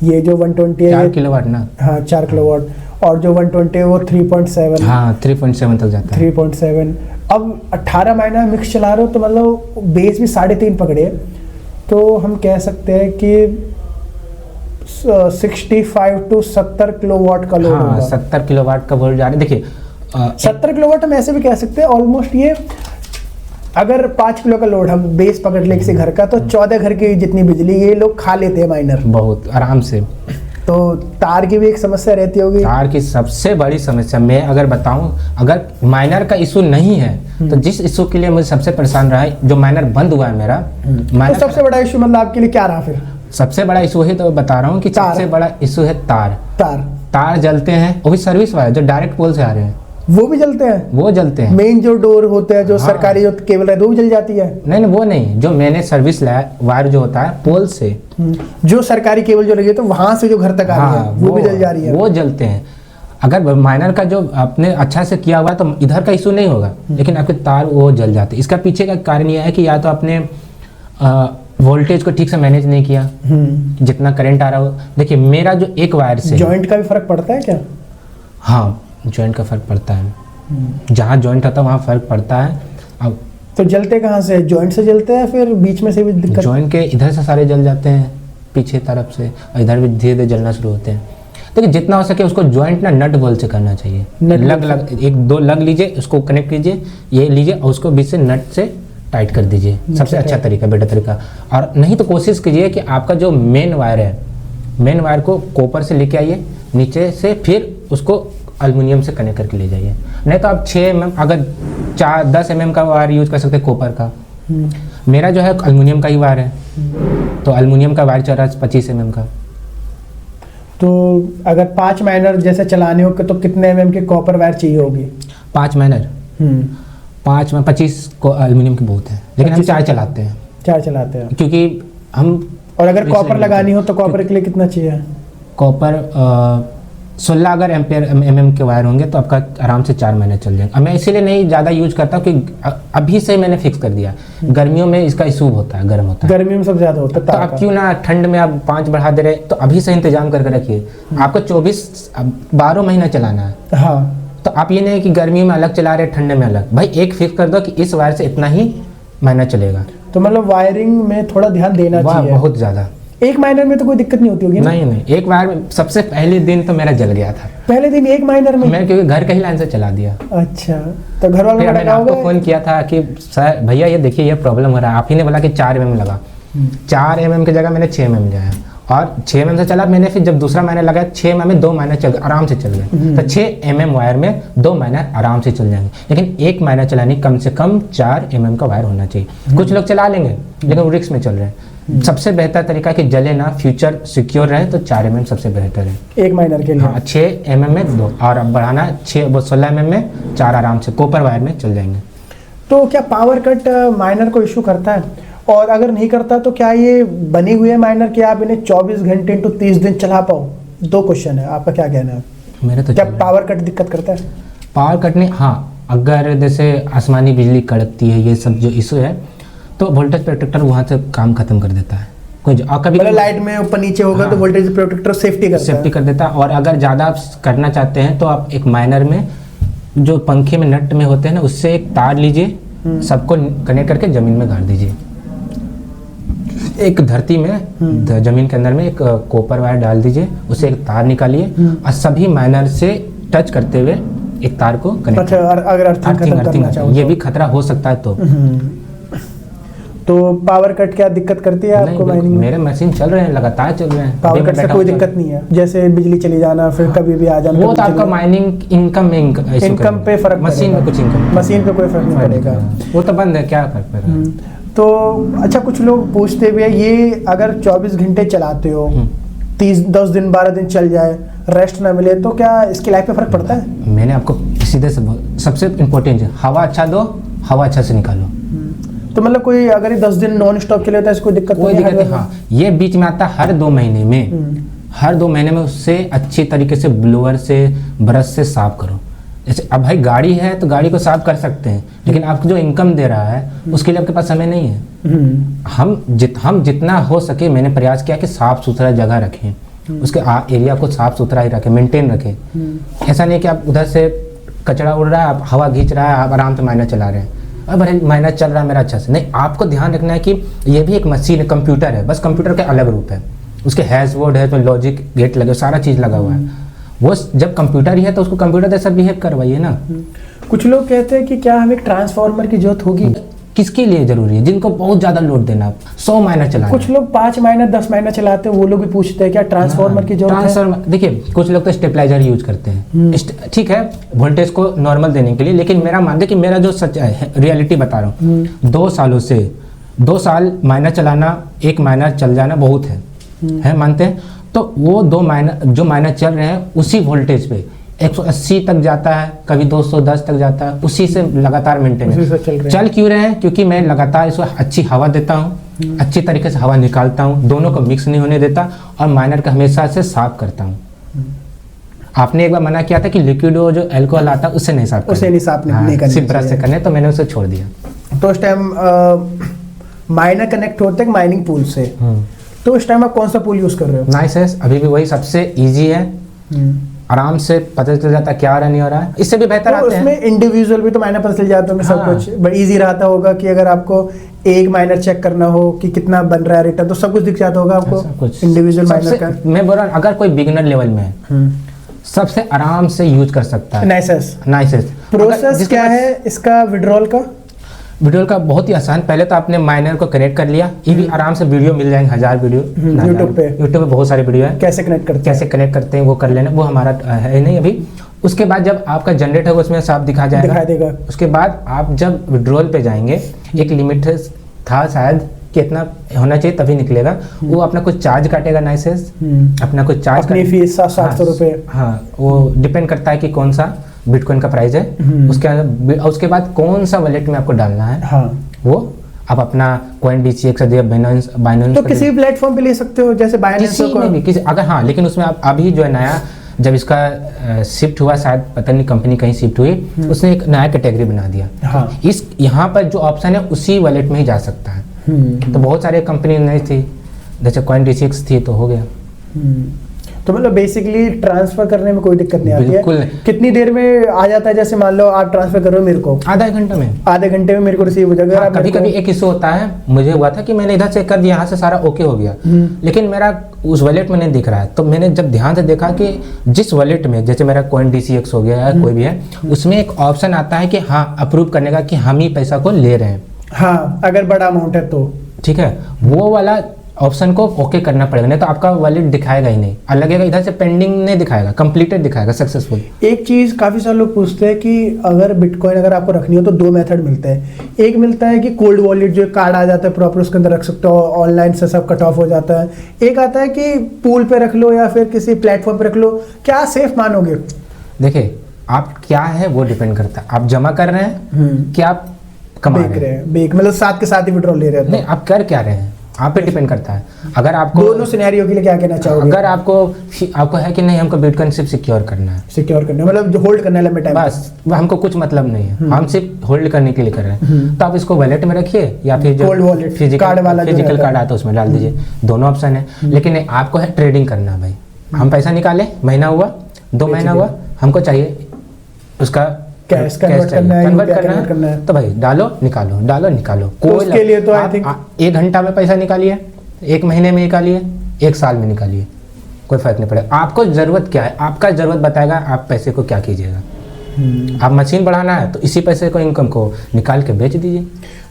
ये जो 120 है 4 किलोवाट ना? हाँ, 4 किलोवाट। और जो 120 है वो 3.7। हाँ, 3.7 तक जाता है। 3.7। अब 18 माइनर मिक्स चला रहे हो तो मतलब बेस भी 3.5 पकड़े, तो हम कह सकते हैं कि 65 to 70 किलोवाट का लोड होगा। 70 किलोवाट का वोल्ट जा रहा है। देखिए 70 किलोवाट हम ऐसे भी कह सकते हैं ऑलमोस्ट। ये अगर 5 किलो का लोड हम बेस पकड़ ले किसी घर का, तो 14 घर की जितनी बिजली ये लोग खा लेते हैं माइनर, बहुत आराम से। तो तार की भी एक समस्या रहती होगी। तार की सबसे बड़ी समस्या मैं अगर बताऊं, अगर माइनर का इशू नहीं है तो जिस इशू के लिए मुझे सबसे परेशान रहा है, जो माइनर बंद हुआ है मेरा, तो सबसे बड़ा इशू मतलब आपके लिए क्या रहा फिर? सबसे बड़ा इशू है तो बता रहा हूँ कि सबसे बड़ा इशू है तार जलते हैं, वो भी सर्विस वाले जो डायरेक्ट पोल से आ रहे हैं, वो भी जलते हैं। वो जलते हैं। मेन जो डोर होते हैं, जो सरकारी जो केबल है, वो भी जल जाती है? नहीं, वो नहीं, जो मैंने सर्विस लाया वायर जो होता है पोल से, जो सरकारी केबल जो लगी है तो वहां से जो घर तक आ रही है वो भी जल जा रही है, वो जलते हैं। अगर माइनर का जो आपने अच्छा से किया हुआ तो इधर का इशू नहीं होगा, लेकिन आपके तार वो जल जाते हैं। इसका पीछे का कारण यह है कि या तो आपने वोल्टेज को ठीक से मैनेज नहीं किया, जितना करंट आ रहा हो। देखिए मेरा जो एक वायर से जॉइंट का भी फर्क पड़ता है क्या? हाँ, जॉइंट का फर्क पड़ता है, जहाँ जॉइंट होता है वहाँ फर्क पड़ता है। अब तो जलते कहाँ से? जॉइंट से जलते हैं फिर बीच में से भी दिक्कत? जॉइंट के इधर से सारे जल जाते हैं पीछे तरफ से, और इधर भी धीरे धीरे जलना शुरू होते हैं। देखिए जितना हो सके उसको जॉइंट ना नट बोल्ट से करना चाहिए। लग 1-2 लग लीजिए, उसको कनेक्ट कीजिए, ये लीजिए और उसको बीच से नट से टाइट कर दीजिए, सबसे अच्छा तरीका, बेटर तरीका। और नहीं तो कोशिश कीजिए कि आपका जो मेन वायर है, मेन वायर को कॉपर से लेके आइए नीचे से, फिर उसको एल्युमिनियम से कनेक्ट करके ले जाइए। नहीं तो आप 6 mm अगर 10 mm का वायर यूज कर सकते हैं कॉपर का। मेरा जो है एल्युमिनियम का ही वायर है, तो एल्युमिनियम का वायर चल रहा है 25 mm का। तो अगर 5 माइनर जैसे चलाने हो तो कितने mm के कॉपर वायर चाहिए होगी? 5 माइनर 25 को एल्युमिनियम की बहुत है, लेकिन हम 4 चलाते हैं। 4 चलाते हैं क्योंकि हम। और अगर कॉपर लगानी हो तो कॉपर के लिए कितना चाहिए? कॉपर 16 अगर mm के वायर होंगे तो आपका आराम से 4 महीने चल जाएंगे। मैं इसीलिए नहीं ज़्यादा यूज करता कि अभी से मैंने फिक्स कर दिया। गर्मियों में इसका इशू होता है, गर्म होता है, गर्मियों में सब ज़्यादा होता है। तो आप क्यों ना ठंड में आप 5 बढ़ा दे रहे, तो अभी से इंतजाम करके रखिए। आपको 12 महीना चलाना है। हाँ, तो आप ये नहीं कि गर्मी में अलग चला रहे ठंडे में अलग, भाई एक फिक्स कर दो कि इस वायर से इतना ही महीना चलेगा। तो मतलब वायरिंग में थोड़ा ध्यान देना चाहिए बहुत ज़्यादा। एक माइनर में तो कोई दिक्कत नहीं होती होगी? नहीं, एक वायर में सबसे पहले दिन तो मेरा जल गया था। पहले दिन एक माइनर में? मैं क्योंकि घर का ही लाइन से चला दिया। अच्छा, तो घर वालों ने आपको फोन किया था कि सर भैया ये देखिए ये प्रॉब्लम हो रहा है, आप ही ने बोला कि 4 mm लगा। 4 mm की जगह मैंने 6 mm लगाया, और 6 mm से चला मैंने। फिर जब दूसरा महीना लगाया 6 mm में 2 महीने चल आराम से चल गए। तो 6 mm वायर में 2 महीने आराम से चल जाएंगे, लेकिन एक महीना चलाने कम से कम 4 mm का वायर होना चाहिए। कुछ लोग चला लेंगे लेकिन वो रिस्क में चल रहे हैं। सबसे बेहतर तरीका कि जले ना, फ्यूचर सिक्योर रहे, तो 4 mm सबसे बेहतर है एक माइनर के लिए। हाँ, 6 mm में 2, और अब बढ़ाना 16 mm में 4 आराम से कॉपर वायर में चल जाएंगे। तो क्या पावर कट माइनर को इशू करता है? और अगर नहीं करता तो क्या ये बनी हुई है माइनर कि आप इन्हें 24 घंटे to 30 दिन चला पाओ? 2 क्वेश्चन है, आपका क्या कहना है? मेरे तो क्या पावर कट दिक्कत करता है? पावर कट नहीं, हाँ अगर जैसे आसमानी बिजली कड़कती है, ये सब जो इशू है, तो वोल्टेज प्रोटेक्टर वहाँ से काम खत्म कर देता है। कोई कभी मतलब लाइट में ऊपर नीचे होगा तो वोल्टेज प्रोटेक्टर सेफ्टी कर देता है। और अगर ज़्यादा आप करना चाहते हैं तो आप एक माइनर में जो पंखे में नट में होते हैं ना, उससे एक तार लीजिए, सबको कनेक्ट करके ज़मीन में गाड़ दीजिए। एक धरती में ज़मीन के अंदर में एक कॉपर वायर डाल दीजिए, उससे एक तार निकालिए और सभी माइनर से टच करते हुए एक तार को कनेक्ट। अच्छा, अगर अर्थिंग ये भी खतरा हो सकता है तो पावर कट क्या दिक्कत करती है आपको माइनिंग? मेरे मशीन चल रहे हैं, लगातार चल रहे हैं, पावर कट से कोई दिक्कत नहीं है। जैसे बिजली चली जाना, फिर कभी भी आ जाना, वो तो आपका माइनिंग इनकम पे फर्क, मशीन में कुछ मशीन पे कोई फर्क नहीं पड़ेगा, वो तो बंद है, क्या फर्क पड़ रहा है। तो अच्छा, कुछ लोग पूछते भी है ये अगर 24 घंटे चलाते हो, 10 दिन 12 दिन चल जाए, रेस्ट ना मिले, तो क्या इसकी लाइफ पे फर्क पड़ता है? मैंने आपको सीधे से सबसे इम्पोर्टेंट है, हवा अच्छा दो, हवा अच्छा से निकालो। तो मतलब कोई अगर 10 दिन नॉन स्टॉप चले तो कोई दिक्कत नहीं? हाँ, ये बीच में आता है हर 2 महीने में, हर 2 महीने में उससे अच्छी तरीके से ब्लोअर से ब्रश से साफ करो। जैसे अब भाई गाड़ी है तो गाड़ी को साफ कर सकते हैं, लेकिन आपको जो इनकम दे रहा है उसके लिए आपके पास समय नहीं है। हम जितना हो सके मैंने प्रयास किया कि साफ सुथरा जगह रखें, उसके एरिया को साफ सुथरा ही रखें, मेंटेन रखें। ऐसा नहीं कि आप उधर से कचरा उड़ रहा है, आप हवा खींच रहा है, आप आराम से माइनर चला रहे हैं, अब माइनर चल रहा है मेरा अच्छा से। नहीं, आपको ध्यान रखना है कि ये भी एक मशीन है, कंप्यूटर है, बस कंप्यूटर का अलग रूप है, उसके हैशबोर्ड है, तो लॉजिक गेट लगे, सारा चीज़ लगा हुआ है। वो जब कंप्यूटर ही है तो उसको कंप्यूटर जैसा बिहेव करवाइए ना। कुछ लोग कहते हैं कि क्या हमें एक ट्रांसफार्मर की जरूरत होगी? किसके लिए जरूरी है? जिनको बहुत ज़्यादा लोड देना, 100 माइनर चलाना। कुछ लोग 5 माइनर 10 माइनर चलाते हैं, वो लोग भी पूछते हैं क्या ट्रांसफार्मर की जरूरत है? देखिए, कुछ लोग तो स्टेबलाइजर यूज करते हैं, ठीक है, वोल्टेज को नॉर्मल देने के लिए, लेकिन मेरा मानना है कि मेरा जो सच है, रियलिटी बता रहा हूँ, 2 सालों से 2 साल माइनर चलाना, 1 माइनर चल जाना बहुत है, मानते हैं? तो वो 2 माइनर जो माइनर चल रहे हैं उसी वोल्टेज पे 180 तक जाता है, कभी 210 तक जाता है, उसी से लगातार मेंटेन चल क्यों रहे हैं? क्योंकि मैं लगातार इसको अच्छी हवा देता हूँ, अच्छी तरीके से हवा निकालता हूँ, दोनों को मिक्स नहीं होने देता, और माइनर का हमेशा से साफ करता हूँ। आपने एक बार मना किया था कि लिक्विड जो अल्कोहल आता है उससे नहीं साफ करना, सिर्फ ब्रश से करने, तो मैंने उसे छोड़ दिया। तो उस टाइम माइनर कनेक्ट होते हैं माइनिंग पूल से, तो उस टाइम आप कौन सा पूल यूज कर रहे हो? नाइस है, अभी भी वही सबसे इजी है, आराम से पता चल जाता है क्या हो रहा नहीं हो रहा है, इससे भी बेहतर आते हैं। उसमें इंडिविजुअल भी तो माइनर पता चल जाता है सब कुछ, बट इजी रहता होगा कि अगर आपको एक माइनर चेक करना हो कि कितना बन रहा है रिटर्न, तो सब कुछ दिख जाता होगा आपको इंडिविजुअल माइनर का। मैं बोल रहा हूँ अगर कोई बिगिनर लेवल में है, सबसे आराम से यूज कर सकता है। नाइसेस प्रोसेस क्या है इसका विड्रॉल का? वीडियो का बहुत ही आसान, पहले तो आपने माइनर को कनेक्ट कर लिया, ये भी आराम से वीडियो मिल जाएंगे, 1000 वीडियो यूट्यूब पे बहुत सारे वीडियो है, कैसे कनेक्ट करते हैं वो कर लेना, वो हमारा है नहीं अभी। उसके बाद जब आपका जनरेट होगा उसमें साफ दिखा देगा। उसके बाद आप जब विड्रॉल पे जाएंगे, एक लिमिट था शायद कितना होना चाहिए तभी निकलेगा, वो अपना कुछ चार्ज काटेगा, नाइसेस अपना कुछ चार्ज, अपनी फीस 700 रुपये। हाँ, वो डिपेंड करता है कि कौन सा बिटकॉइन का प्राइस है, उसके बाद कौन सा वॉलेट में आपको डालना है। हाँ। वो आप अपना CoinDCX से बाइनेंस तो किसी भी प्लेटफॉर्म पे ले सकते हो, जैसे बाइनेंस में भी किसी अगर, हाँ, लेकिन उसमें आप अभी जो है नया जब इसका शिफ्ट हुआ, शायद पता नहीं कंपनी कहीं शिफ्ट हुई, उसने एक नया कैटेगरी बना दिया। हाँ। इस यहाँ पर जो ऑप्शन है उसी वॉलेट में ही जा सकता है। तो बहुत सारे कंपनी नहीं थी, जैसे CoinDCX थी तो हो गया। तो मतलब बेसिकली ट्रांसफर करने में कोई दिक्कत नहीं आती है? कितनी देर में आ जाता है? जैसे मान लो आप ट्रांसफर कर रहे हो मेरे को, आधे घंटे में मेरे को रिसीव हो जाएगा। हाँ, कभी एक इशू होता है, मुझे हुआ था कि मैंने इधर से कर दिया, यहाँ से सारा ओके हो गया, लेकिन मेरा उस वॉलेट में नहीं दिख रहा है। तो मैंने जब ध्यान से देखा कि जिस वॉलेट में, जैसे मेरा CoinDCX हो गया या कोई भी है, उसमें एक ऑप्शन आता है कि हाँ अप्रूव करने का कि हम ही पैसा को ले रहे हैं। हाँ, अगर बड़ा अमाउंट है तो ठीक है, वो वाला ऑप्शन को ओके करना पड़ेगा, नहीं तो आपका वॉलेट दिखाएगा ही नहीं, लगेगा इधर से पेंडिंग नहीं दिखाएगा, कंप्लीटेड दिखाएगा, सक्सेसफुल। एक चीज़ काफ़ी सारे लोग पूछते हैं कि अगर बिटकॉइन अगर आपको रखनी हो तो 2 मेथड मिलते हैं। एक मिलता है कि कोल्ड वॉलेट, जो कार्ड आ जाता है प्रॉपर, उसके अंदर रख सकते हो, ऑनलाइन से सब कट ऑफ हो जाता है। एक आता है कि पूल पे रख लो या फिर किसी प्लेटफॉर्म पे रख लो। क्या सेफ मानोगे? देखिए, आप क्या है वो डिपेंड करता है, आप जमा कर रहे हैं क्या आप कमा रहे हैं, मतलब साथ के साथ ही विड्रॉल ले रहे हैं? नहीं, आप कर क्या रहे हैं, आप पे डिपेंड करता है। अगर आपको दोनों सिनेरियो के लिए क्या कहना चाहोगे? अगर आपको है कि नहीं हमको बिटकॉइन सिर्फ सिक्योर करना है, मतलब होल्ड करना है लंबे टाइम, बस हमको कुछ मतलब नहीं है, हम सिर्फ होल्ड करने के लिए कर रहे हैं, तो आप इसको वॉलेट में रखिए या फिर जो फिजिकल कार्ड आता है उसमें डाल दीजिए, दोनों ऑप्शन है। लेकिन आपको है ट्रेडिंग करना भाई, हम पैसा निकाले, महीना हुआ 2 महीना हुआ, हमको चाहिए उसका कैश कन्वर्ट करना है, तो भाई डालो निकालो कोई उसके लिए तो आई थिंक 1 घंटा में पैसा निकालिए, 1 महीने में निकालिए, 1 साल में निकालिए, कोई फर्क नहीं पड़ेगा। आपको जरूरत क्या है, आपका जरूरत बताएगा आप पैसे को क्या कीजिएगा। आप मशीन बढ़ाना है तो इसी पैसे को, इनकम को निकाल के बेच दीजिए।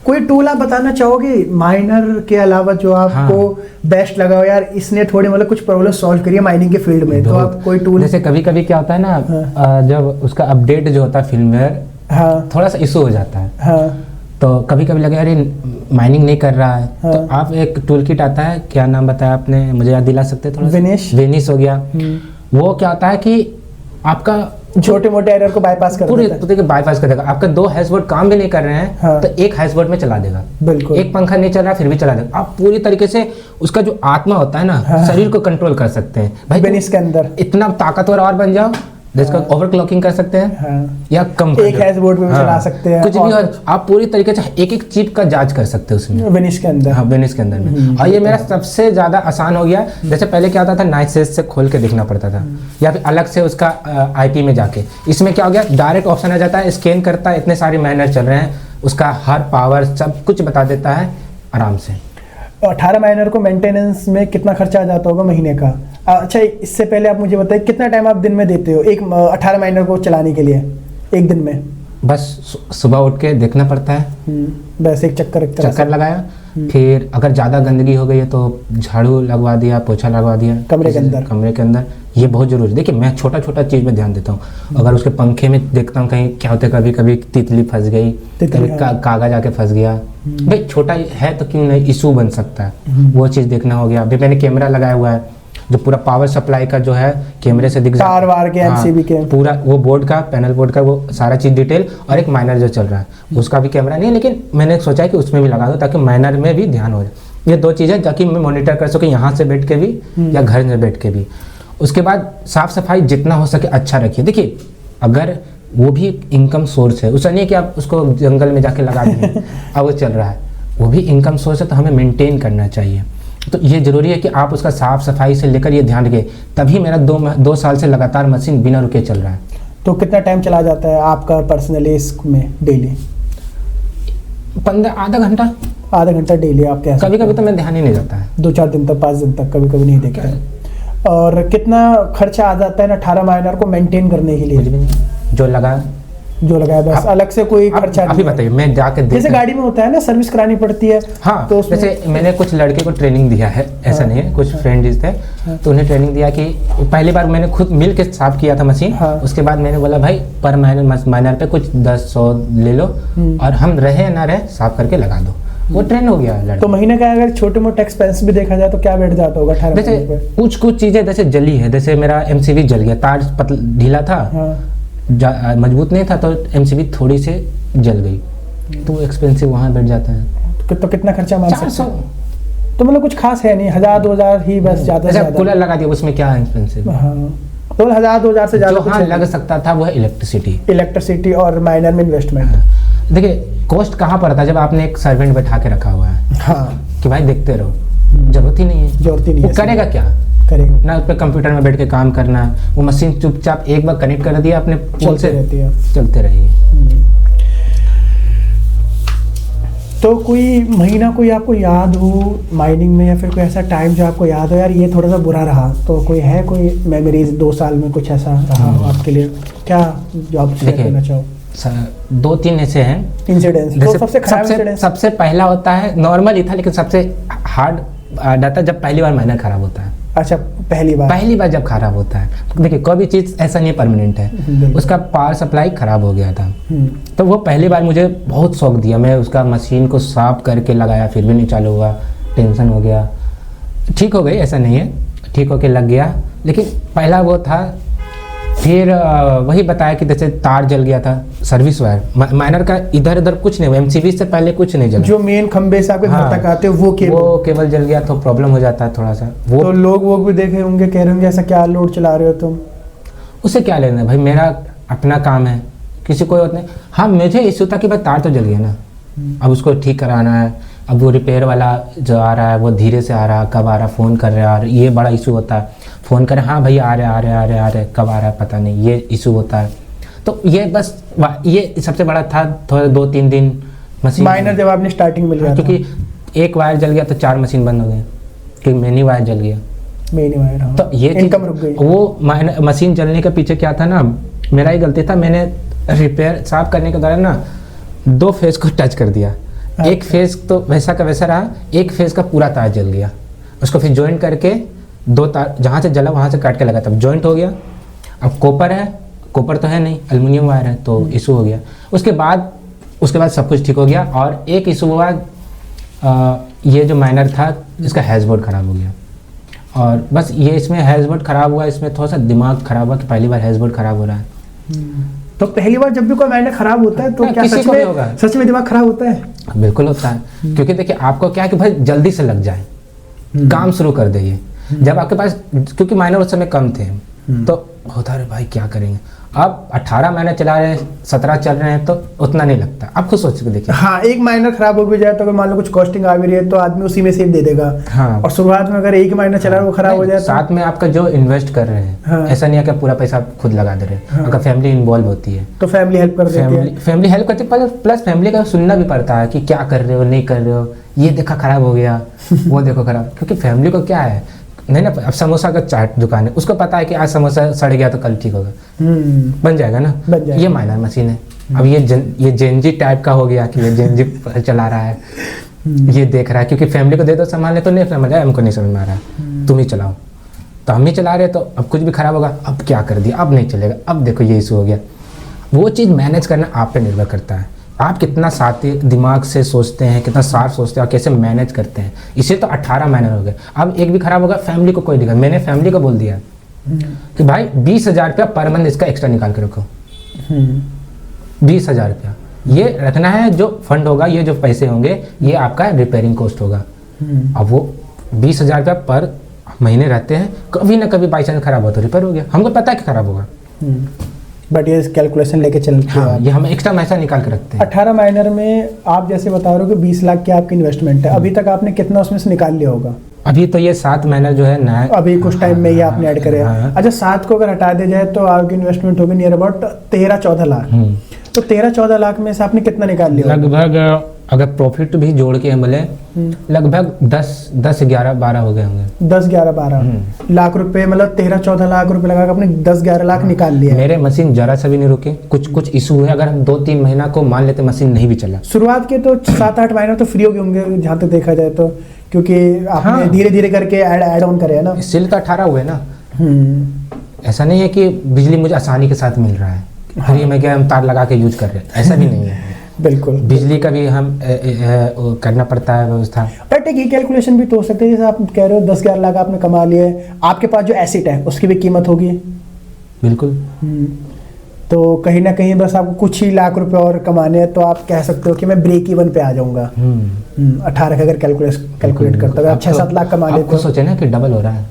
कोई टूल आप बताना चाहोगे माइनर के अलावा जो आपको बेस्ट लगा हो, यार इसने थोड़ी मतलब कुछ प्रॉब्लम सॉल्व करी है माइनिंग के फील्ड में, तो आप कोई टूल? जैसे कभी कभी क्या होता है ना, जब उसका अपडेट जो होता है फिल्मवेयर थोड़ा सा इशू हो जाता है, तो कभी कभी लगे अरे माइनिंग नहीं कर रहा है, तो आप एक टूल किट आता है, क्या नाम बताया आपने, मुझे याद दिला सकते थोड़ा? वेनिस हो गया। वो क्या होता है कि आपका छोटे मोटे एरर को बाईपास कर पूरे तो देखिए बाईपास कर देगा। आपका 2 हैशबोर्ड काम भी नहीं कर रहे हैं तो 1 हैशबोर्ड में चला देगा, बिल्कुल। एक पंखा नहीं चल रहा फिर भी चला देगा। आप पूरी तरीके से उसका जो आत्मा होता है ना, शरीर को कंट्रोल कर सकते हैं भाई। वेनिस के अंदर इतना ताकतवर और बन जाओ, जिसका ओवरक्लॉकिंग कर सकते हैं या कम एक हैशबोर्ड में चला सकते हैं, कुछ भी, और आप पूरी तरीके से एक चिप का जांच कर सकते हैं उसमें, वेनिस के अंदर। हाँ, वेनिस के अंदर में। और ये मेरा सबसे ज्यादा आसान हो गया। जैसे पहले क्या होता था, नाइसेस से खोल के देखना पड़ता था या फिर अलग से उसका IP में जाके। इसमें क्या हो गया, डायरेक्ट ऑप्शन आ जाता है, स्कैन करता है, इतने सारे माइनर चल रहे हैं, उसका हर पावर सब कुछ बता देता है आराम से। 18 माइनर को मेंटेनेंस में कितना खर्चा आ जाता होगा महीने का? अच्छा, इससे पहले आप मुझे बताइए कितना टाइम आप दिन में देते हो एक 18 माइनर को चलाने के लिए एक दिन में? बस सुबह उठ के देखना पड़ता है, बस एक चक्कर लगाया, फिर अगर ज़्यादा गंदगी हो गई है तो झाड़ू लगवा दिया, पोछा लगवा दिया कमरे के अंदर। ये बहुत जरूरी है। देखिए मैं छोटा छोटा चीज़ में ध्यान देता हूँ। अगर उसके पंखे में देखता हूँ कहीं क्या होता है, कभी कभी तितली फंस गई, कागज आके फंस गया, भाई छोटा है तो क्यों नहीं, इशू बन सकता है, वो चीज़ देखना हो गया। अभी मैंने कैमरा लगाया हुआ है, जो पूरा पावर सप्लाई का जो है कैमरे से दिख जाता है, तार के MCB के पूरा वो बोर्ड का, पैनल बोर्ड का, वो सारा चीज़ डिटेल। और एक माइनर जो चल रहा है उसका भी कैमरा नहीं है, लेकिन मैंने सोचा है कि उसमें भी लगा दो ताकि माइनर में भी ध्यान हो जाए। ये 2 चीज़ें ताकि मैं मॉनिटर कर सकूँ यहाँ से बैठ के भी या घर में बैठ के भी। उसके बाद साफ सफाई जितना हो सके अच्छा रखिए। देखिए अगर वो भी एक इनकम सोर्स है, उसका नहीं है कि आप उसको जंगल में जाके लगा देंगे अब वो चल रहा है, वो भी इनकम सोर्स है, तो हमें मेंटेन करना चाहिए। तो ये ज़रूरी है कि आप उसका साफ सफाई से लेकर ये ध्यान रखें, तभी मेरा 2 साल से लगातार मशीन बिना रुके चल रहा है। तो कितना टाइम चला जाता है आपका पर्सनली इसमें डेली? 15 आधा घंटा डेली आप क्या? कभी कभी तो मैं ध्यान ही नहीं जाता है, 2-4 दिन तक, 5 दिन तक कभी कभी नहीं देखता है। और कितना खर्चा आ जाता है ना 18 माइनर को मेंटेन करने के लिए? जो लगाया बस, अलग से कोई खर्चा नहीं। अभी बताइए, मैं जाके जैसे गाड़ी में होता है ना, सर्विस करानी पड़ती है। हाँ, तो जैसे मैंने कुछ लड़के को ट्रेनिंग दिया है, ऐसा नहीं है, कुछ फ्रेंड्स थे तो उन्हें ट्रेनिंग दिया कि पहली बार मैंने खुद मिल के साफ किया था मशीन। उसके बाद मैंने बोला भाई पर माइनर पे कुछ 10-100 ले लो और हम रहे ना रहे साफ करके लगा दो, वो ट्रेन हो गया लड़का। तो महीने का अगर छोटे मोटे एक्सपेंस भी देखा जाए तो क्या बैठ जाता होगा 18? जैसे कुछ चीजें जैसे जली है, जैसे मेरा MCB जल गया, तार ढीला था, मजबूत नहीं था, तो MCB थोड़ी से जल गई, तो एक्सपेंसिव वहाँ बैठ जाता है। तो कितना खर्चा मान सकते हैं? तो मतलब कुछ खास है नहीं, 1000-2000 ही बस ज़्यादा से ज़्यादा। कूलर लगा दिया, उसमें क्या है एक्सपेंसिव? हाँ, तो 1000-2000 से ज़्यादा हाँ लग सकता था वो है इलेक्ट्रिसिटी और माइनर में इन्वेस्टमेंट। देखिए कॉस्ट कहाँ पड़ता है जब आपने एक सर्वेंट बैठा के रखा हुआ है, हाँ, कि भाई देखते रहो, जरूरत ही नहीं है, वो करेगा क्या ना, उस पर कंप्यूटर में बैठ के काम करना है। वो मशीन चुपचाप एक बार कनेक्ट कर दिया अपने फोन से, चलते रहिए। तो कोई महीना कोई आपको याद हो माइनिंग में, या फिर कोई ऐसा टाइम जो आपको याद हो यार ये थोड़ा सा बुरा रहा, तो कोई है कोई मेमोरीज 2 साल में कुछ ऐसा रहा हो आपके लिए, क्या जो आप शेयर करना चाहो? 2-3 ऐसे हैं इंसिडेंट्स। तो सबसे पहला होता है, नॉर्मल ही था लेकिन सबसे हार्ड डाटा जब पहली बार माइनर खराब होता है। अच्छा, पहली बार जब खराब होता है, देखिए कोई भी चीज़ ऐसा नहीं परमानेंट है, उसका पावर सप्लाई खराब हो गया था, तो वो पहली बार मुझे बहुत शौक दिया। मैं उसका मशीन को साफ करके लगाया, फिर भी नहीं चालू हुआ, टेंशन हो गया। ठीक हो गई, ऐसा नहीं है, ठीक होके लग गया, लेकिन पहला वो था। फिर वही बताया कि जैसे तार जल गया था, सर्विस वायर, माइनर का इधर उधर कुछ नहीं हुआ, एमसीबी से पहले कुछ नहीं जला, जो मेन खंबे से आपके घर तक आते हैं वो केबल जल गया तो प्रॉब्लम हो जाता है थोड़ा सा। वो तो लोग भी देखे होंगे, कह रहे होंगे ऐसा क्या लोड चला रहे हो तुम। उससे क्या लेना भाई, मेरा अपना काम है, किसी को नहीं। हाँ मुझे इशू था कि भाई तार तो जल गया ना, अब उसको ठीक कराना है, अब वो रिपेयर वाला जो आ रहा है वो धीरे से आ रहा है, कब आ रहा है फ़ोन कर रहा है, ये बड़ा इशू होता है। फ़ोन करें, हाँ भैया आ रहे कब आ रहा है पता नहीं, ये इशू होता है। तो ये बस ये सबसे बड़ा था, थोड़े 2-3 दिन मशीन माइनर जब आपने स्टार्टिंग में लिया, क्योंकि एक वायर जल गया तो 4 मशीन बंद हो गए, क्योंकि मेनी वायर जल गया, मेनी वायर। हाँ। तो ये इनकम रुक गई। वो मशीन जलने के पीछे क्या था ना, मेरा ही गलती था, मैंने रिपेयर साफ करने के दौरान ना 2 फेज को टच कर दिया। एक फेज तो वैसा का वैसा रहा, एक फेज का पूरा तार जल गया, उसको फिर जॉइंट करके 2 तार जहाँ से जला वहाँ से काट के लगा, तब जॉइंट हो गया। अब कॉपर है, कॉपर तो है नहीं, एल्युमिनियम वायर है, तो इशू हो गया। उसके बाद सब कुछ ठीक हो गया। और एक इशू हुआ, ये जो माइनर था इसका हैशबोर्ड ख़राब हो गया, और बस ये इसमें हैशबोर्ड ख़राब हुआ, इसमें थोड़ा सा दिमाग ख़राब हुआ कि पहली बार हैशबोर्ड ख़राब हो रहा है। तो पहली बार जब भी कोई माइनर खराब होता है तो क्या सच में दिमाग खराब होता है? बिल्कुल होता है, क्योंकि देखिए आपको क्या है कि भाई जल्दी से लग जाए, काम शुरू कर दे। जब आपके पास, क्योंकि माइनर उस समय कम थे, तो होता है भाई क्या करेंगे। अब 18 महीने चला रहे हैं, 17 चल रहे हैं, तो उतना नहीं लगता। आप खुद सोच के देखिए। हाँ, एक माइनर खराब हो भी जाए तो अगर मान लो कुछ कॉस्टिंग आ भी रही है तो आदमी उसी में सेव दे देगा। हाँ। और शुरुआत में अगर एक माइनर चला रहा है वो खराब हो जाए, साथ में आपका जो इन्वेस्ट कर रहे हैं, हाँ। ऐसा नहीं है कि पूरा पैसा खुद लगा दे रहे हैं। हाँ। अगर फैमिली इन्वॉल्व होती है तो फैमिली हेल्प कर देती है। फैमिली हेल्प करती है, प्लस फैमिली का सुनना भी पड़ता है कि क्या कर रहे हो, नहीं कर रहे हो, ये देखा खराब हो गया, वो देखो खराब। क्योंकि फैमिली को क्या है, नहीं ना, अब समोसा का चाट दुकान है, उसको पता है कि आज समोसा सड़ गया तो कल ठीक होगा, बन जाएगा ना, बन जाएगा। ये माइनर मशीन है। अब ये जेनजी टाइप का हो गया कि ये जेनजी चला रहा है, ये देख रहा है, क्योंकि फैमिली को दे दो संभालने तो नहीं समझ आया, हमको नहीं समझ में आ रहा है, तुम ही चलाओ। तो हम ही चला रहे, तो अब कुछ भी खराब होगा, अब क्या कर दिया, अब नहीं चलेगा, अब देखो ये इशू हो गया। वो चीज़ मैनेज करना आप पे निर्भर करता है, आप कितना साथी दिमाग से सोचते हैं, कितना साफ सोचते हैं और कैसे मैनेज करते हैं। इसे तो 18 महीने हो गए, अब एक भी खराब होगा फैमिली को कोई दिक्कत। मैंने फैमिली को बोल दिया कि भाई 20,000 रुपया पर मंथ इसका एक्स्ट्रा निकाल के रखो। 20,000 रुपया ये रखना है, जो फंड होगा, ये जो पैसे होंगे, ये आपका रिपेयरिंग कॉस्ट होगा। अब वो 20,000 रुपया पर महीने रहते हैं, कभी ना कभी बाई चांस खराब हो तो रिपेयर हो गया, हमको पता है कि खराब होगा, बट ये कैलकुलेशन लेके चलते हैं। हाँ, ये हम एक्स्ट्रा पैसा निकाल के रखते हैं। 18 माइनर में आप जैसे बता रहे हो कि 20 लाख की आपकी इन्वेस्टमेंट है, अभी तक आपने कितना उसमें से निकाल लिया होगा? अभी तो ये 7 महीना जो है नया, अभी कुछ टाइम में ही आपने ऐड करे। अच्छा, 7 को अगर हटा दिया जाए तो आपकी इन्वेस्टमेंट होगी नियर अबाउट 13-14 लाख। तो 13-14 लाख में से आपने कितना निकाल लिया? लगभग अगर प्रॉफिट भी जोड़ के बोले लगभग 10-11-12 हो गए होंगे। 10-11-12 लाख रुपए, मतलब 13-14 लाख रुपए लगा के आपने 10-11 लाख निकाल लिया। मेरे मशीन जरा सा भी नहीं रुके, कुछ इशू हुए, अगर हम 2-3 महीना को मान लेते मशीन नहीं भी चला। शुरुआत के तो 7-8 महीना तो फ्री हो गए होंगे जहाँ तक देखा जाए तो, क्योंकि आपने धीरे धीरे करके ऐड ऑन करे है ना। इसलिए तो 18 हुए ना। ऐसा नहीं है कि बिजली मुझे आसानी के साथ मिल रहा है, फ्री में क्या हम तार लगा के यूज कर रहे हैं, ऐसा भी नहीं है। बिल्कुल, बिजली का भी हम करना पड़ता है व्यवस्था। बट एक ये कैलकुलेशन भी तो हो सकता है, जैसे आप कह रहे हो 10-11 लाख आपने कमा लिए, आपके पास जो एसेट है उसकी भी कीमत होगी। बिल्कुल। तो कहीं ना कहीं बस आपको कुछ ही लाख रुपए और कमाने हैं तो आप कह सकते हो कि मैं ब्रेक इवन पे आ जाऊंगा। 18 का अगर कैलकुलेट करता हूँ, 6-7 लाख कमा लेते हो, सोचे ना कि डबल हो रहा है।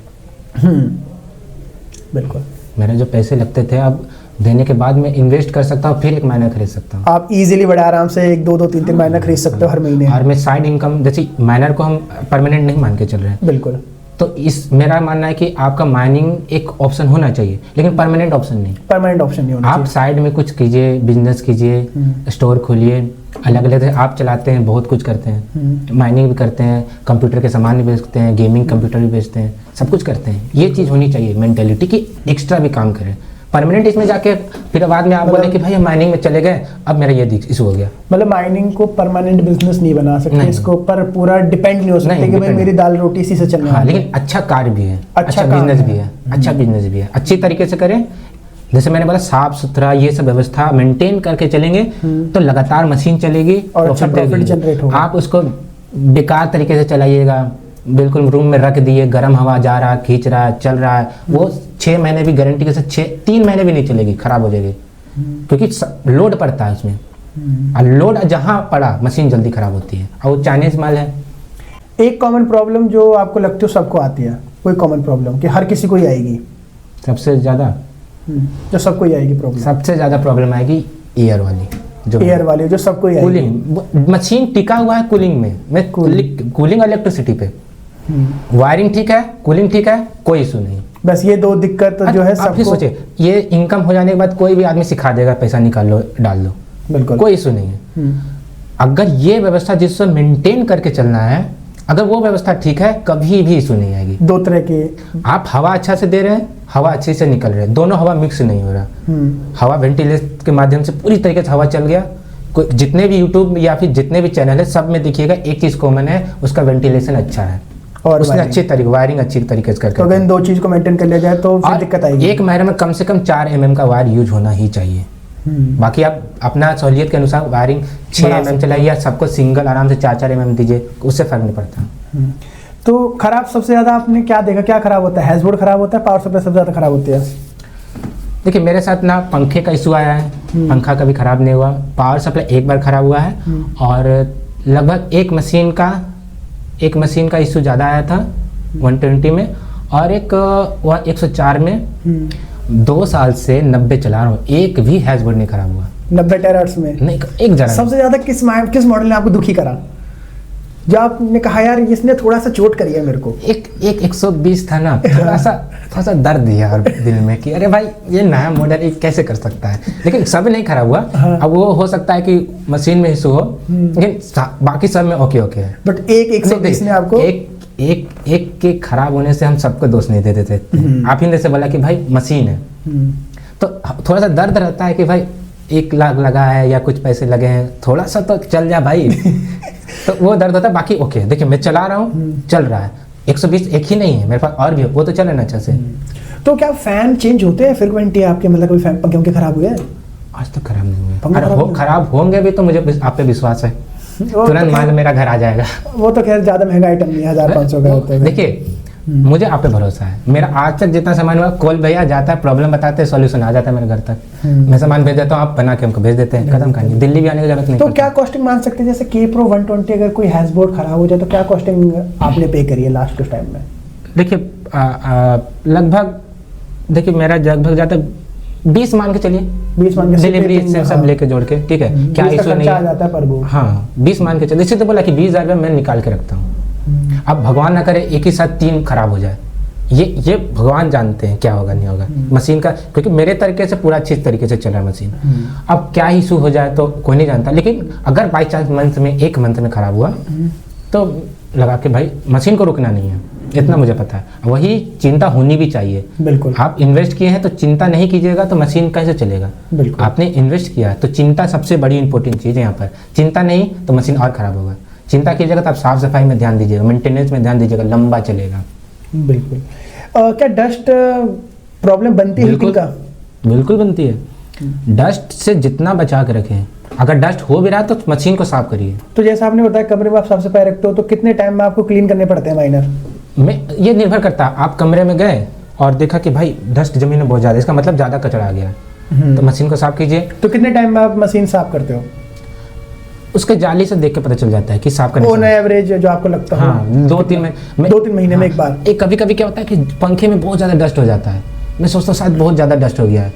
बिल्कुल, मेरे जो पैसे लगते थे अब देने के बाद मैं इन्वेस्ट कर सकता हूँ, फिर एक महीना खरीद सकता हूँ। आप इजीली बड़े आराम से 1-2, 3 महीना खरीद सकते हो हर महीने। और मैं साइड इनकम, जैसे माइनर को हम परमानेंट नहीं मान के चल रहे हैं। बिल्कुल। तो इस मेरा मानना है कि आपका माइनिंग एक ऑप्शन होना चाहिए, लेकिन परमानेंट ऑप्शन नहीं। परमानेंट ऑप्शन नहीं होना चाहिए। आप साइड में कुछ कीजिए, बिजनेस कीजिए, स्टोर खोलिए, अलग अलग आप चलाते हैं, बहुत कुछ करते हैं, माइनिंग भी करते हैं, कंप्यूटर के सामान भी बेचते हैं, गेमिंग कंप्यूटर भी बेचते हैं, सब कुछ करते हैं। ये चीज़ होनी चाहिए मेंटेलिटी की, एक्स्ट्रा भी काम करें। परमानेंट इसमें जाके फिर बाद में आप बोले कि भाई हम माइनिंग में चले गए, अब मेरा ये इशू हो गया। मतलब माइनिंग को परमानेंट बिजनेस नहीं बना सकते, इसके ऊपर पूरा डिपेंड नहीं हो सकते कि भाई मेरी दाल रोटी इसी से चलने वाली है। लेकिन अच्छा कार्य भी है, अच्छा बिजनेस भी है, अच्छा बिजनेस भी है, अच्छी तरीके से करें। जैसे मैंने बोला साफ सुथरा ये सब व्यवस्था मेंटेन करके चलेंगे तो लगातार मशीन चलेगी और प्रॉफिट जनरेट होगा। आप उसको बेकार तरीके से चलाइएगा, बिल्कुल रूम में रख दिए, गर्म हवा जा रहा है, खींच रहा है, चल रहा है, वो 6 महीने भी गारंटी के साथ 3 महीने भी नहीं चलेगी, खराब हो जाएगी, क्योंकि लोड पड़ता है उसमें, और लोड जहाँ पड़ा मशीन जल्दी खराब होती है, और वो चाइनीज माल है। एक कॉमन प्रॉब्लम जो आपको लगती है सबको आती है, कोई कॉमन प्रॉब्लम कि हर किसी को ही आएगी? सबसे ज़्यादा जो सबको ही आएगी प्रॉब्लम? सबसे ज़्यादा प्रॉब्लम आएगी एयर वाली, जो सबको ही आएगी। कूलिंग, मशीन टिका हुआ है कूलिंग में कूलिंग और इलेक्ट्रिसिटी पे, वायरिंग ठीक है, कूलिंग ठीक है, कोई इशू नहीं। बस ये 2 दिक्कत जो है सबको। सोचे ये इनकम हो जाने के बाद कोई भी आदमी सिखा देगा, पैसा निकाल लो डाल लो, बिल्कुल कोई इशू नहीं है। अगर ये व्यवस्था जिससे मेंटेन करके चलना है, अगर वो व्यवस्था ठीक है, कभी भी इशू नहीं आएगी। 2 तरह के, आप हवा अच्छा से दे रहे हैं, हवा अच्छे से निकल रहे हैं, दोनों हवा मिक्स नहीं हो रहा, हवा वेंटिलेशन के माध्यम से पूरी तरीके से हवा चल गया। कोई जितने भी यूट्यूब या फिर जितने भी चैनल है, सब में देखिएगा एक चीज़ कॉमन है, उसका वेंटिलेशन अच्छा है और उसने अच्छे तरीके वायरिंग अच्छी तरीके से करके। तो अगर इन 2 चीज़ को मेंटेन कर लिया जाए तो फिर दिक्कत आएगी। एक महीने में कम से कम 4 mm का वायर यूज होना ही चाहिए। बाकी आप अपना सहूलियत के अनुसार वायरिंग 6 mm चलाइए, या सबको सिंगल आराम से 4-4 mm दीजिए, उससे फर्क नहीं पड़ता। तो खराब सबसे ज़्यादा आपने क्या देखा, क्या खराब होता है? हैशबोर्ड खराब होता है, पावर सप्लाई सबसे ज़्यादा खराब होती है? देखिए मेरे साथ ना पंखे का इशू आया है, पंखा कभी खराब नहीं हुआ, पावर सप्लाई एक बार खराब हुआ है, और लगभग एक मशीन का इशू ज़्यादा आया था 120 में, और एक 104 में। 2 साल से 90 चला रहा हूँ, एक भी हैशबोर्ड नहीं खराब हुआ। 90 टेराहर्ट्ज़ में नहीं, एक जरा। सबसे ज़्यादा किस मॉडल ने आपको दुखी करा, जो आपने कहा यार इसने थोड़ा सा चोट करी है मेरे को? एक 120 था ना, थोड़ा सा दर्द दिया और दिल में कि अरे भाई ये नया मॉडल ये कैसे कर सकता है, लेकिन सब नहीं खराब हुआ। अब वो हो सकता है कि मशीन में इशू हो, लेकिन बाकी सब में ओके है। बट एक 120 ने आपको एक के खराब होने से हम सबको दोष नहीं देते थे। आप ही ने से बोला कि भाई मशीन है, तो थोड़ा सा दर्द रहता है कि भाई 1 लाख लगा है या कुछ पैसे लगे हैं, थोड़ा सा तो चल जा भाई। तो वो दर्द होता है, बाकी ओके। देखिए मैं चला रहा हूँ, चल रहा है। 120 एक ही नहीं है मेरे पास, और भी वो तो चले ना अच्छा से। तो क्या फैन चेंज होते हैं फ्रीक्वेंटली आपके, मतलब कोई फैन पंखे खराब हुए? आज तक खराब नहीं हुए। खराब होंगे भी तो मुझे आप पे विश्वास है, तुरंत माल मेरा घर आ जाएगा। वो तो खैर ज़्यादा महंगा आइटम नहीं है, 1500 का होता है। देखिए मुझे आप पे भरोसा है, मेरा आज तक जितना सामान हुआ, कॉल भैया जाता है, प्रॉब्लम बताते हैं, सॉल्यूशन आ जाता है मेरे घर तक। मैं सामान भेज देता हूँ, आप बना के हमको भेज देते हैं, खत्म कहानी, दिल्ली भी आने की जरूरत नहीं। तो क्या कॉस्टिंग मान सकते हैं, जैसे K Pro 120 अगर कोई हैशबोर्ड खराब हो जाए तो क्या कॉस्टिंग आपने पे करी है लास्ट टाइम में? देखिए लगभग, देखिए मेरा लगभग जाता 20 मान के चलिए, 20 मान के डिलीवरी से सब लेके जोड़ के, ठीक है, क्या इशू नहीं आ जाता है पर वो। हाँ 20 मान के चलिए, इसी तो बोला कि 20,000 रुपये मैं निकाल के रखता हूँ। अब भगवान ना करे एक ही साथ 3 खराब हो जाए, ये भगवान जानते हैं क्या होगा नहीं होगा मशीन का, क्योंकि मेरे तरीके से पूरा अच्छी तरीके से चल रहा है मशीन। अब क्या इशू हो जाए तो कोई नहीं जानता, लेकिन अगर बाई चांस एक मंथ में खराब हुआ तो लगा के भाई मशीन को रुकना नहीं है, इतना मुझे पता है। वही चिंता होनी भी चाहिए। बिल्कुल। आप इन्वेस्ट किए हैं तो चिंता नहीं कीजिएगा तो मशीन कैसे चलेगा। बिल्कुल। आपने इन्वेस्ट किया तो चिंता सबसे बड़ी इंपॉर्टेंट चीज़ है यहाँ पर। चिंता नहीं तो मशीन और खराब होगा। चिंता कीजिएगा तो आप साफ सफाई में ध्यान दीजिएगा, मेंटेनेंस में ध्यान दीजिएगा, लंबा चलेगा। बिल्कुल। क्या डस्ट प्रॉब्लम बनती है हीटिंग का? बिल्कुल बनती है। डस्ट से जितना बचा के रखें, अगर डस्ट हो भी रहा तो मशीन को साफ करिए। तो जैसा आपने बताया कमरे में आप साफ सफाई रखते हो, तो कितने टाइम में आपको क्लीन करने पड़ते हैं माइनर? ये निर्भर करता है। आप कमरे में गए और देखा कि भाई डस्ट जमीन में बहुत ज़्यादा, इसका मतलब ज़्यादा कचरा आ गया, तो मशीन को साफ कीजिए। तो कितने टाइम में आप मशीन साफ करते हो? उसके जाली से देख के पता चल जाता है कि साफ करने ऑन एवरेज जो आपको लगता है। हाँ 2-3 महीने में एक बार। एक कभी क्या होता है कि पंखे में बहुत ज़्यादा डस्ट हो जाता है, मैं सोचता हूँ शायद बहुत ज़्यादा डस्ट हो गया है,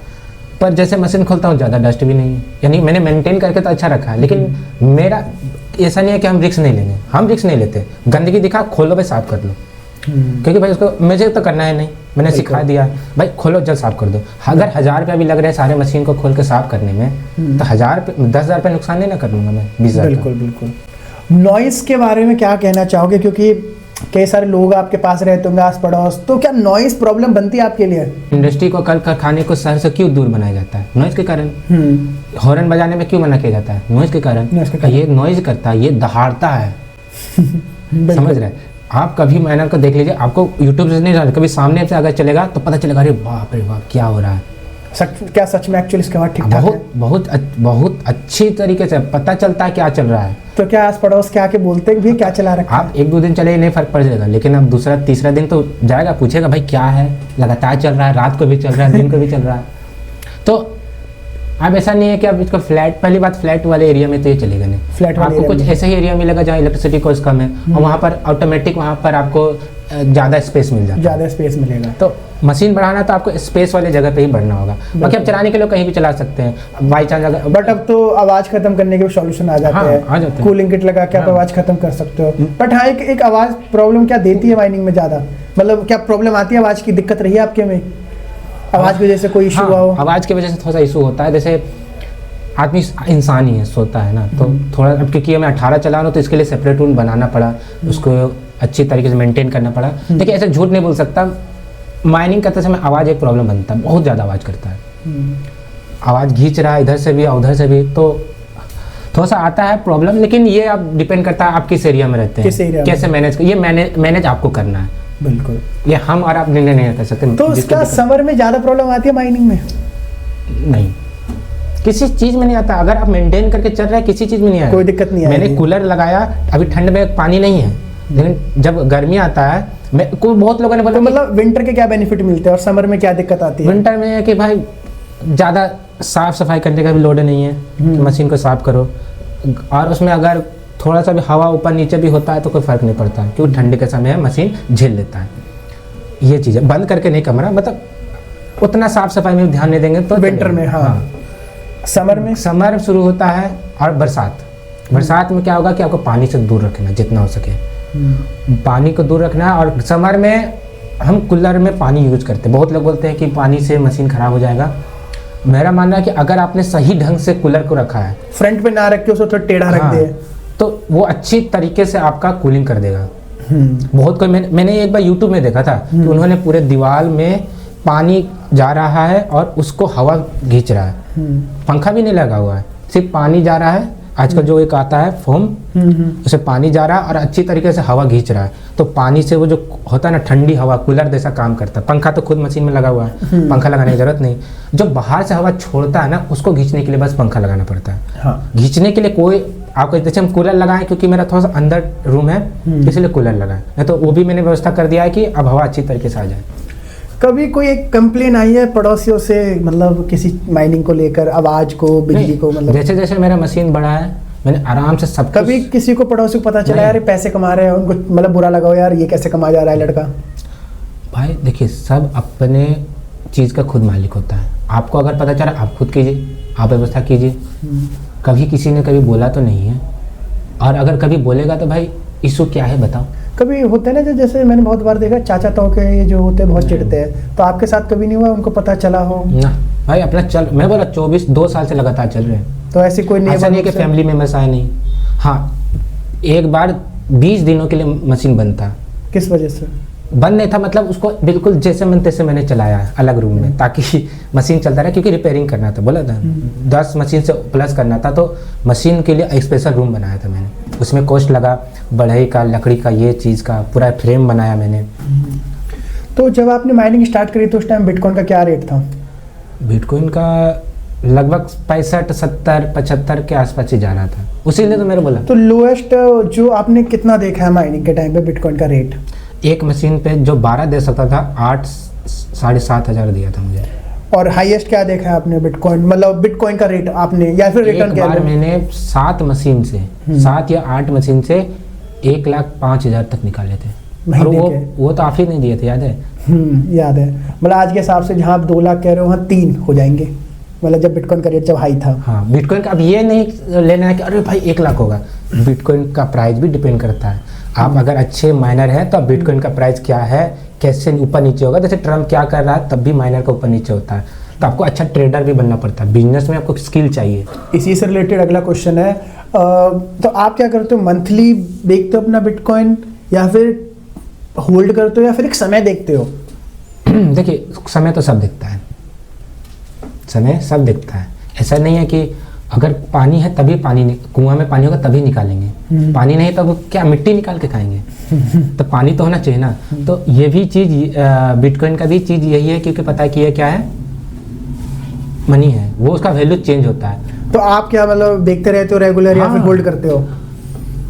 पर जैसे मशीन खोलता हूँ ज़्यादा डस्ट भी नहीं है। यानी मैंने मेंटेन करके तो अच्छा रखा है, लेकिन मेरा ऐसा नहीं है कि हम रिस्क नहीं लेंगे, हम रिस्क नहीं लेते। गंदगी दिखा खोलो भाई साफ कर लो, क्योंकि भाई उसको मुझे तो करना है नहीं, मैंने सिखा दिया भाई खोलो जल्द साफ कर दो। अगर 1000 रुपया भी लग रहा है सारे मशीन को खोल के साफ करने में, तो 10,000 रुपये नुकसान नहीं ना कर लूँगा मैं 20,000। बिल्कुल बिल्कुल। नॉइस के बारे में क्या कहना चाहोगे, क्योंकि कई सारे लोग आपके पास रहते होंगे आस पड़ोस, तो क्या नॉइस प्रॉब्लम बनती है आपके लिए? इंडस्ट्री को कल कारखाने को शहर से क्यों दूर बनाया जाता है? नॉइज के कारण। हॉर्न बजाने में क्यों मना किया जाता है? नॉइज के कारण। ये नॉइज करता है, ये दहाड़ता है। समझ रहे हैं आप? कभी माइनर को देख लीजिए, आपको यूट्यूब से नहीं, कभी सामने से अगर चलेगा तो पता चलेगा अरे बाप रे बाप क्या हो रहा है। क्या सच में एक्चुअली इसके बाद ठीक ठाक है? बहुत अच्छी तरीके से पता चलता है क्या चल रहा है। तो क्या आस पड़ोस के आके बोलते भी क्या चला रखा है? आप 1-2 दिन चले नहीं फर्क पड़ जाएगा, लेकिन अब दूसरा तीसरा दिन तो जाएगा, पूछेगा भाई क्या है, लगातार चल रहा है, रात को भी चल रहा है, दिन को भी चल रहा है। तो अब ऐसा नहीं है कि अब इसको फ्लैट, पहली बात फ्लैट वाले एरिया में तो ये चलेगा नहीं, फ्लैट वाले आपको कुछ ऐसा ही एरिया मिलेगा जहाँ इलेक्ट्रिसिटी कॉस्ट कम है और वहाँ पर ऑटोमेटिक वहाँ पर आपको ज़्यादा स्पेस मिल जाता है, ज़्यादा स्पेस मिलेगा। तो मशीन बढ़ाना तो आपको स्पेस वाले जगह पे ही बढ़ना होगा। बाकी आप चलाने के लिए कहीं भी चला सकते हैं बाई चांस अगर, बट अब तो आवाज़ खत्म करने के सॉल्यूशन आ जाते हैं, कूलिंग किट लगा के आप आवाज़ खत्म कर सकते हो। बट हाँ, एक आवाज़ प्रॉब्लम क्या देती है माइनिंग में ज़्यादा, मतलब क्या प्रॉब्लम आती है, आवाज़ की दिक्कत रही है आपके में, आवाज़ की वजह से कोई इशू हुआ हो? आवाज़ की वजह से थोड़ा सा इशू होता है, जैसे आदमी इंसान ही है, सोता है ना, तो थोड़ा, अब क्योंकि मैं 18 चला रहा हूँ तो इसके लिए सेपरेट रूम बनाना पड़ा, उसको अच्छी तरीके से मेंटेन करना पड़ा। देखिए ऐसे झूठ नहीं बोल सकता, माइनिंग करते समय आवाज़ एक प्रॉब्लम बनता है, बहुत ज़्यादा आवाज़ करता है, आवाज़ खींच रहा है इधर से भी उधर से भी, तो थोड़ा सा आता है प्रॉब्लम। लेकिन ये अब डिपेंड करता है आप किस एरिया में रहते हैं, कैसे मैनेज, ये मैनेज आपको करना है। बिल्कुल, ये हम और आप निर्णय नहीं कर सकते। तो इसका समर में ज़्यादा प्रॉब्लम आती है माइनिंग में? नहीं, किसी चीज में नहीं आता, अगर आप मेंटेन करके चल रहे हैं किसी चीज में नहीं आएगा, कोई दिक्कत नहीं है। मैंने कूलर लगाया, अभी ठंड में पानी नहीं है, लेकिन जब गर्मी आता है, बहुत लोगों ने बोला, तो मतलब विंटर के क्या बेनिफिट मिलते हैं और समर में क्या दिक्कत आती है? विंटर में है कि भाई ज़्यादा साफ सफाई करने का भी लोड नहीं है कि मशीन को साफ करो, और उसमें अगर थोड़ा सा भी हवा ऊपर नीचे भी होता है तो कोई फर्क नहीं पड़ता, क्योंकि ठंड के समय मशीन झेल लेता है। ये चीज़ है, बंद करके नहीं कमरा, मतलब उतना साफ सफाई में ध्यान नहीं देंगे तो विंटर में। हाँ। समर में? समर शुरू होता है, और बरसात में क्या होगा कि आपको पानी से दूर रखना जितना हो सके, पानी को दूर रखना। और समर में हम कूलर में पानी यूज करते हैं, बहुत लोग बोलते हैं कि पानी से मशीन खराब हो जाएगा। मेरा मानना है कि अगर आपने सही ढंग से कूलर को रखा है, फ्रंट पे ना रख के उसको थोड़ा टेढ़ा रख दे, तो वो अच्छी तरीके से आपका कूलिंग कर देगा। बहुत कोई मैंने एक बार यूट्यूब में देखा था कि उन्होंने पूरे दीवार में पानी जा रहा है और उसको हवा खींच रहा है, पंखा भी नहीं लगा हुआ है, सिर्फ पानी जा रहा है, आजकल जो एक आता है फोम, उसे पानी जा रहा है और अच्छी तरीके से हवा खींच रहा है। तो पानी से वो जो होता है ना ठंडी हवा, कूलर जैसा काम करता है। पंखा तो खुद मशीन में लगा हुआ है, पंखा लगाने की जरूरत नहीं। जो बाहर से हवा छोड़ता है ना, उसको खींचने के लिए बस पंखा लगाना पड़ता है। खींचने के लिए कोई आपको, जैसे हम कूलर लगाएं, क्योंकि मेरा थोड़ा सा अंदर रूम है इसलिए कूलर लगाएं, नहीं तो वो भी मैंने व्यवस्था कर दिया है कि अब हवा अच्छी तरीके से आ जाए। कभी कोई एक कंप्लेन आई है पड़ोसियों से, मतलब किसी माइनिंग को लेकर, आवाज को, बिजली को? मतलब जैसे जैसे मेरा मशीन बढ़ा है, मैंने आराम से सब। कभी किसी को पड़ोसी को पता चला यार पैसे कमा रहे हैं, उनको मतलब बुरा लगा हो यार ये कैसे कमा जा रहा है लड़का? भाई देखिए, सब अपने चीज़ का खुद मालिक होता है। आपको अगर पता चला, आप खुद कीजिए, आप व्यवस्था कीजिए। कभी किसी ने कभी बोला तो नहीं है, और अगर कभी बोलेगा तो भाई इशू क्या है बताओ। कभी होते हैं ना, जो जैसे मैंने बहुत बार देखा, चाचा तो के ये जो होते हैं बहुत चिढ़ते हैं, तो आपके साथ कभी नहीं हुआ उनको पता चला हो? ना भाई, अपना चल, मैं बोला 2 साल से लगातार चल रहे हैं, तो ऐसी कोई ऐसा नहीं है कि फैमिली मेंबर्स आए नहीं। हाँ, एक बार 20 दिनों के लिए मशीन बंद था। किस वजह से बंद नहीं था? मतलब उसको बिल्कुल जैसे मन तैसे मैंने चलाया है अलग रूम में, ताकि मशीन चलता रहा, क्योंकि रिपेयरिंग करना था, बोला था 10 मशीन से प्लस करना था, तो मशीन के लिए स्पेशल रूम बनाया था मैंने। उसमें कॉस्ट लगा, बढ़ई का, लकड़ी का, ये चीज़ का पूरा फ्रेम बनाया मैंने। तो जब आपने माइनिंग स्टार्ट करी तो उस टाइम बिटकॉइन का क्या रेट था? बिटकॉइन का लगभग 65, 70, 75 के आसपास ही जा रहा था, उसीलिए तो मेरे बोला। तो लोएस्ट जो आपने कितना देखा है माइनिंग के टाइम पे बिटकॉइन का रेट? एक मशीन पे जो 12 दे सकता था, 8, 7,500 दिया था मुझे। और हाईएस्ट क्या देखा है आपने बिटकॉइन, मतलब बिटकॉइन का रेट आपने, या फिर रिटर्न क्या? मैंने 7 मशीन से 7 या 8 मशीन से 1,05,000 तक निकाले थे, और वो तो आप ही नहीं दिए थे, याद है? याद है। मतलब आज के हिसाब से जहाँ आप 2 लाख कह रहे हो वहाँ 3 हो जाएंगे, मतलब जब बिटकॉइन का रेट जब हाई था। हाँ, बिटकॉइन का अब ये नहीं लेना है कि अरे भाई 1 लाख होगा। बिटकॉइन का प्राइस भी डिपेंड करता है। आप अगर अच्छे माइनर हैं तो बिटकॉइन का प्राइस क्या है, कैसे ऊपर नीचे होगा। जैसे ट्रम्प क्या कर रहा है, तब भी माइनर का ऊपर नीचे होता है। तो आपको अच्छा ट्रेडर भी बनना पड़ता है, बिजनेस में आपको स्किल चाहिए। इसी से रिलेटेड अगला क्वेश्चन है, तो आप क्या करते हो, मंथली देखते हो अपना बिटकॉइन, या फिर होल्ड करते हो, या फिर एक समय देखते हो? देखिए, समय तो सब दिखता है, समय सब दिखता है। ऐसा नहीं है कि अगर पानी है तभी पानी, कुआं में पानी होगा तभी निकालेंगे, पानी नहीं तो क्या मिट्टी निकाल के खाएंगे? तो पानी तो होना चाहिए ना। तो ये भी चीज़, बिटकॉइन का भी चीज़ यही है, क्योंकि पता है कि ये क्या है, मनी है, वो उसका वैल्यू चेंज होता है। तो आप क्या मतलब देखते रहते हो रेगुलर या फिर होल्ड करते हो?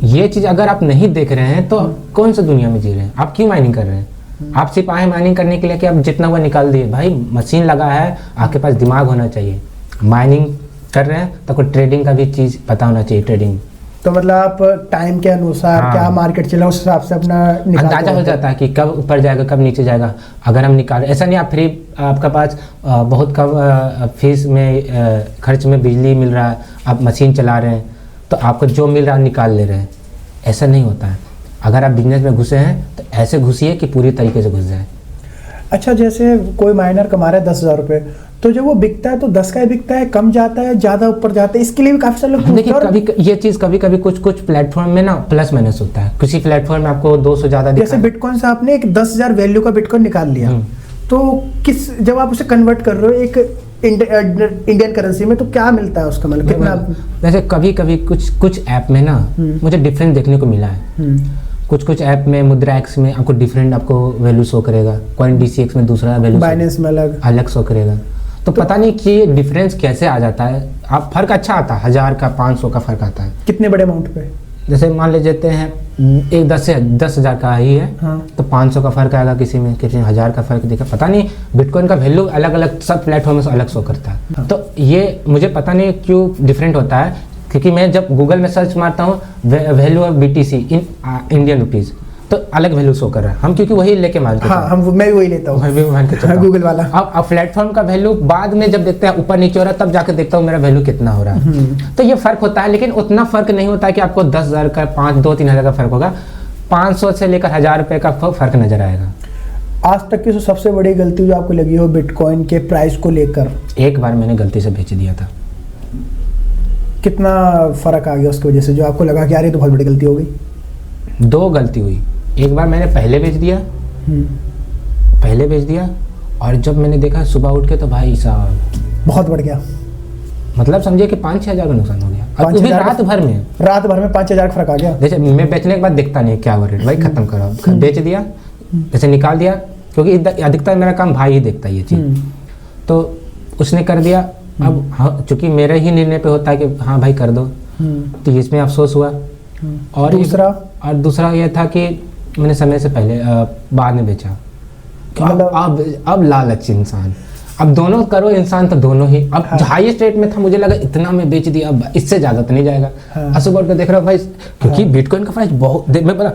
ये चीज़ अगर आप नहीं देख रहे हैं तो कौन सा दुनिया में जी रहे हैं? आप क्यों माइनिंग कर रहे हैं? आप सिर्फ आए माइनिंग करने के लिए कि आप जितना हुआ निकाल दिए? भाई मशीन लगा है, आपके पास दिमाग होना चाहिए। माइनिंग कर रहे हैं तो कोई ट्रेडिंग का भी चीज़ पता होना चाहिए। ट्रेडिंग तो मतलब आप टाइम के अनुसार क्या मार्केट चला उस हिसाब से अपना अंदाजा हो जाता है कि कब ऊपर जाएगा कब नीचे जाएगा। अगर हम निकाल, ऐसा नहीं आप फ्री, आपका पास बहुत कम फीस में खर्च में बिजली मिल रहा है, आप मशीन चला रहे हैं तो आपको जो मिल रहा है निकाल ले रहे हैं, ऐसा नहीं होता है। अगर आप बिजनेस में घुसे हैं तो ऐसे घुसिए कि पूरी तरीके से घुस जाए। अच्छा, जैसे कोई माइनर कमा रहा है 10,000 रुपये, तो जब वो बिकता है तो 10 का ही बिकता है, कम जाता है ज़्यादा ऊपर जाता है, इसके लिए भी काफ़ी सारे लोग देखिए कभी ये चीज़ कभी कुछ प्लेटफॉर्म में ना प्लस माइनस होता है। किसी प्लेटफॉर्म में आपको 200 ज़्यादा, जैसे बिटकॉइन से आपने एक 10,000 वैल्यू का बिटकॉइन निकाल लिया, तो जब आप उसे कन्वर्ट कर रहे हो एक इंडियन करेंसी में, तो क्या मिलता है उसका, मतलब कितना? वैसे कभी कुछ ऐप में ना मुझे डिफरेंस देखने को मिला है। कुछ ऐप में मुद्रा एक्स में आपको डिफरेंट आपको वैल्यू शो करेगा, कॉइन DCX में दूसरा वैल्यू, बाइनेंस में अलग शो करेगा। तो पता नहीं कि डिफरेंस कैसे आ जाता है। आप फर्क अच्छा आता है, 1000 का 500 का फर्क आता है। कितने बड़े अमाउंट पे? जैसे मान लेते हैं एक 10,000 का ही है, हाँ। तो 500 का फर्क आएगा, किसी में 1000 का फर्क दिखा। पता नहीं बिटकॉइन का वैल्यू अलग अलग सब प्लेटफॉर्म से अलग शो करता है, हाँ। तो ये मुझे पता नहीं क्यों डिफरेंट होता है, क्योंकि मैं जब गूगल में सर्च मारता हूँ value of BTC in Indian rupees तो अलग वैल्यू शो कर रहा है। हम क्योंकि वही लेके मानते हैं, हाँ, मैं वही लेता हूँ, गूगल वाला। अब प्लेटफॉर्म का वैल्यू बाद में जब देखते हैं ऊपर नीचे हो रहा है, तब जाके देखता हूँ मेरा वैल्यू कितना हो रहा है। तो ये फर्क होता है, लेकिन उतना फर्क नहीं होता है कि आपको 10,000 का 2-3 हज़ार का फर्क होगा। 500 से लेकर 1000 रुपये का फर्क नजर आएगा। आज तक की सबसे बड़ी गलती जो आपको लगी हो बिटकॉइन के प्राइस को लेकर? एक बार मैंने गलती से बेच दिया था। कितना फर्क आ गया उसकी वजह से, जो आपको लगा कि यार ये तो बहुत बड़ी गलती हो गई? 2 गलती हुई। एक बार मैंने पहले बेच दिया, और जब मैंने देखा सुबह उठ के तो भाई साहब बहुत बढ़ गया। मतलब समझिए कि 5-6 हज़ार का नुकसान हो गया। अब भी रात भर में 5,000 का फर्क आ गया। जैसे मैं बेचने के बाद देखता नहीं क्या हो रहा है, भाई खत्म करो, बेच दिया, जैसे निकाल दिया, क्योंकि अधिकतर मेरा काम भाई ही देखता है ये चीज़, तो उसने कर दिया। अब चूंकि मेरे ही निर्णय पे होता है कि हाँ भाई कर दो, तो इसमें अफसोस हुआ। और दूसरा यह था कि मैंने समय से पहले बाद में बेचा। अब लालच इंसान, अब दोनों करो इंसान तो दोनों ही। अब हाईएस्ट रेट में था, मुझे लगा इतना में बेच दिया, अब इससे ज़्यादा तो नहीं जाएगा। सुबह उठ के देख रहा हूँ भाई, क्योंकि बिटकॉइन का प्राइस बहुत, मैं पता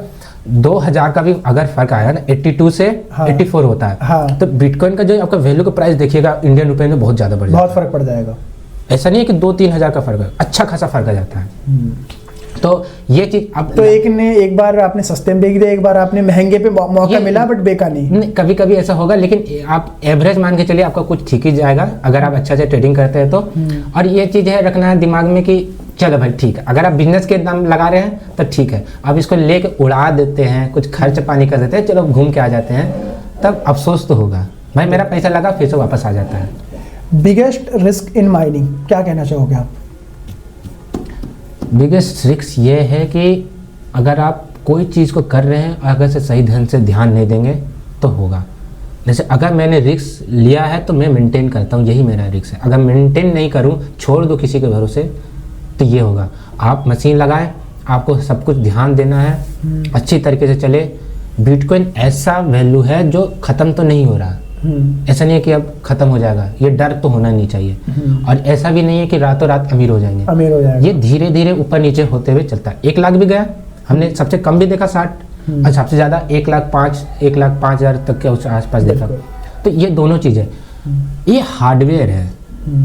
2000 का भी अगर फर्क आएगा ना, 82 से 84 होता है, तो बिटकॉइन का जो आपका वैल्यू का प्राइस देखिएगा इंडियन रुपए में बहुत ज़्यादा बढ़ जाएगा, बहुत फर्क पड़ जाएगा। ऐसा नहीं है कि 2-3 हज़ार का फर्क है, अच्छा खासा फर्क आ जाता है। तो ये चीज अब तो एक बार आपने सस्ते में बेच दिया, एक बार आपने महंगे पे मौका मिला बट बेका नहीं। कभी कभी ऐसा होगा, लेकिन आप एवरेज मान के चलिए आपका कुछ ठीक ही जाएगा अगर आप अच्छा से ट्रेडिंग करते हैं तो। और ये चीज़ है रखना है दिमाग में कि चलो भाई ठीक है, अगर आप बिजनेस के दाम लगा रहे हैं तो ठीक है, आप इसको लेके उड़ा देते हैं, कुछ खर्च पानी कर देते हैं, चलो घूम के आ जाते हैं, तब अफसोस तो होगा भाई मेरा पैसा लगा फिर से वापस आ जाता है। बिगेस्ट रिस्क इन माइनिंग क्या कहना चाहोगे आप? बिगेस्ट रिस्क ये है कि अगर आप कोई चीज़ को कर रहे हैं और अगर से सही ढंग से ध्यान नहीं देंगे तो होगा। जैसे अगर मैंने रिस्क लिया है तो मैं मेंटेन करता हूँ, यही मेरा रिस्क है। अगर मेंटेन नहीं करूँ, छोड़ दो किसी के भरोसे, तो ये होगा। आप मशीन लगाएं, आपको सब कुछ ध्यान देना है, अच्छी तरीके से चले। बिटकॉइन ऐसा वैल्यू है जो ख़त्म तो नहीं हो रहा, ऐसा नहीं है कि अब खत्म हो जाएगा, ये डर तो होना नहीं चाहिए। और ऐसा भी नहीं है कि रातों रात अमीर हो जाएंगे, ये धीरे धीरे ऊपर नीचे होते हुए चलता है। 1 लाख भी गया, हमने सबसे कम भी देखा 60, और सबसे ज़्यादा 1,05,000 तक के उस आसपास देखा। तो ये दोनों चीज़ें, ये हार्डवेयर है।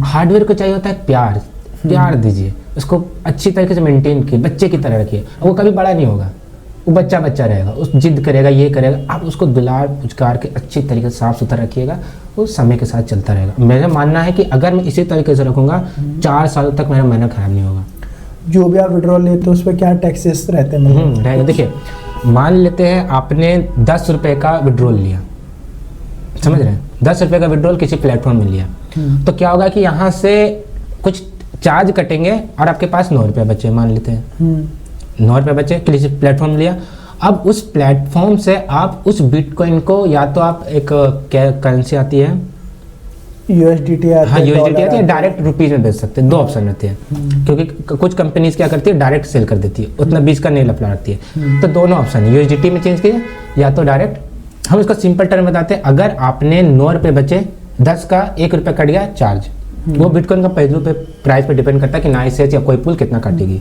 हार्डवेयर को चाहिए होता है प्यार दीजिए, उसको अच्छी तरीके से मेंटेन कीजिए, बच्चे की तरह रखिए। वो कभी बड़ा नहीं होगा, वो बच्चा रहेगा, उस जिद करेगा, ये करेगा, आप उसको दुलार पुचकार के अच्छी तरीके से साफ सुथरा रखिएगा, वो समय के साथ चलता रहेगा। मेरा मानना है कि अगर मैं इसी तरीके से रखूँगा 4 साल तक मेरा मेहनत खराब नहीं होगा। जो भी आप विड्रॉल लेते हो उस पर क्या टैक्सेस रहते हैं? रहेगा। देखिए मान लेते हैं आपने 10 रुपये का विड्रॉल लिया, समझ रहे हैं, 10 रुपये का विड्रॉल किसी प्लेटफॉर्म में लिया, तो क्या होगा कि यहाँ से कुछ चार्ज कटेंगे और आपके पास 9 रुपये बचे, मान लेते हैं 9 रुपये बचे, किसी प्लेटफॉर्म लिया। अब उस प्लेटफॉर्म से आप उस बिटकॉइन को, या तो आप एक क्या करेंसी आती है USDT हाँ USDT आती है, डायरेक्ट रुपीज में बेच सकते हैं। 2 ऑप्शन रहते हैं, क्योंकि कुछ कंपनीज क्या करती है डायरेक्ट सेल कर देती है, उतना बीच का नहीं लफड़ाती है। तो दोनों ऑप्शन है, USDT में चेंज कीजिए या तो डायरेक्ट। हम इसको सिंपल टर्म बताते हैं, अगर आपने 9 रुपये बचे, 10 का 1 रुपया कट गया चार्ज, वो बिटकॉइन का पहलू पे प्राइस पे डिपेंड करता है कि नाइसेस या कोई पुल कितना काटेगी।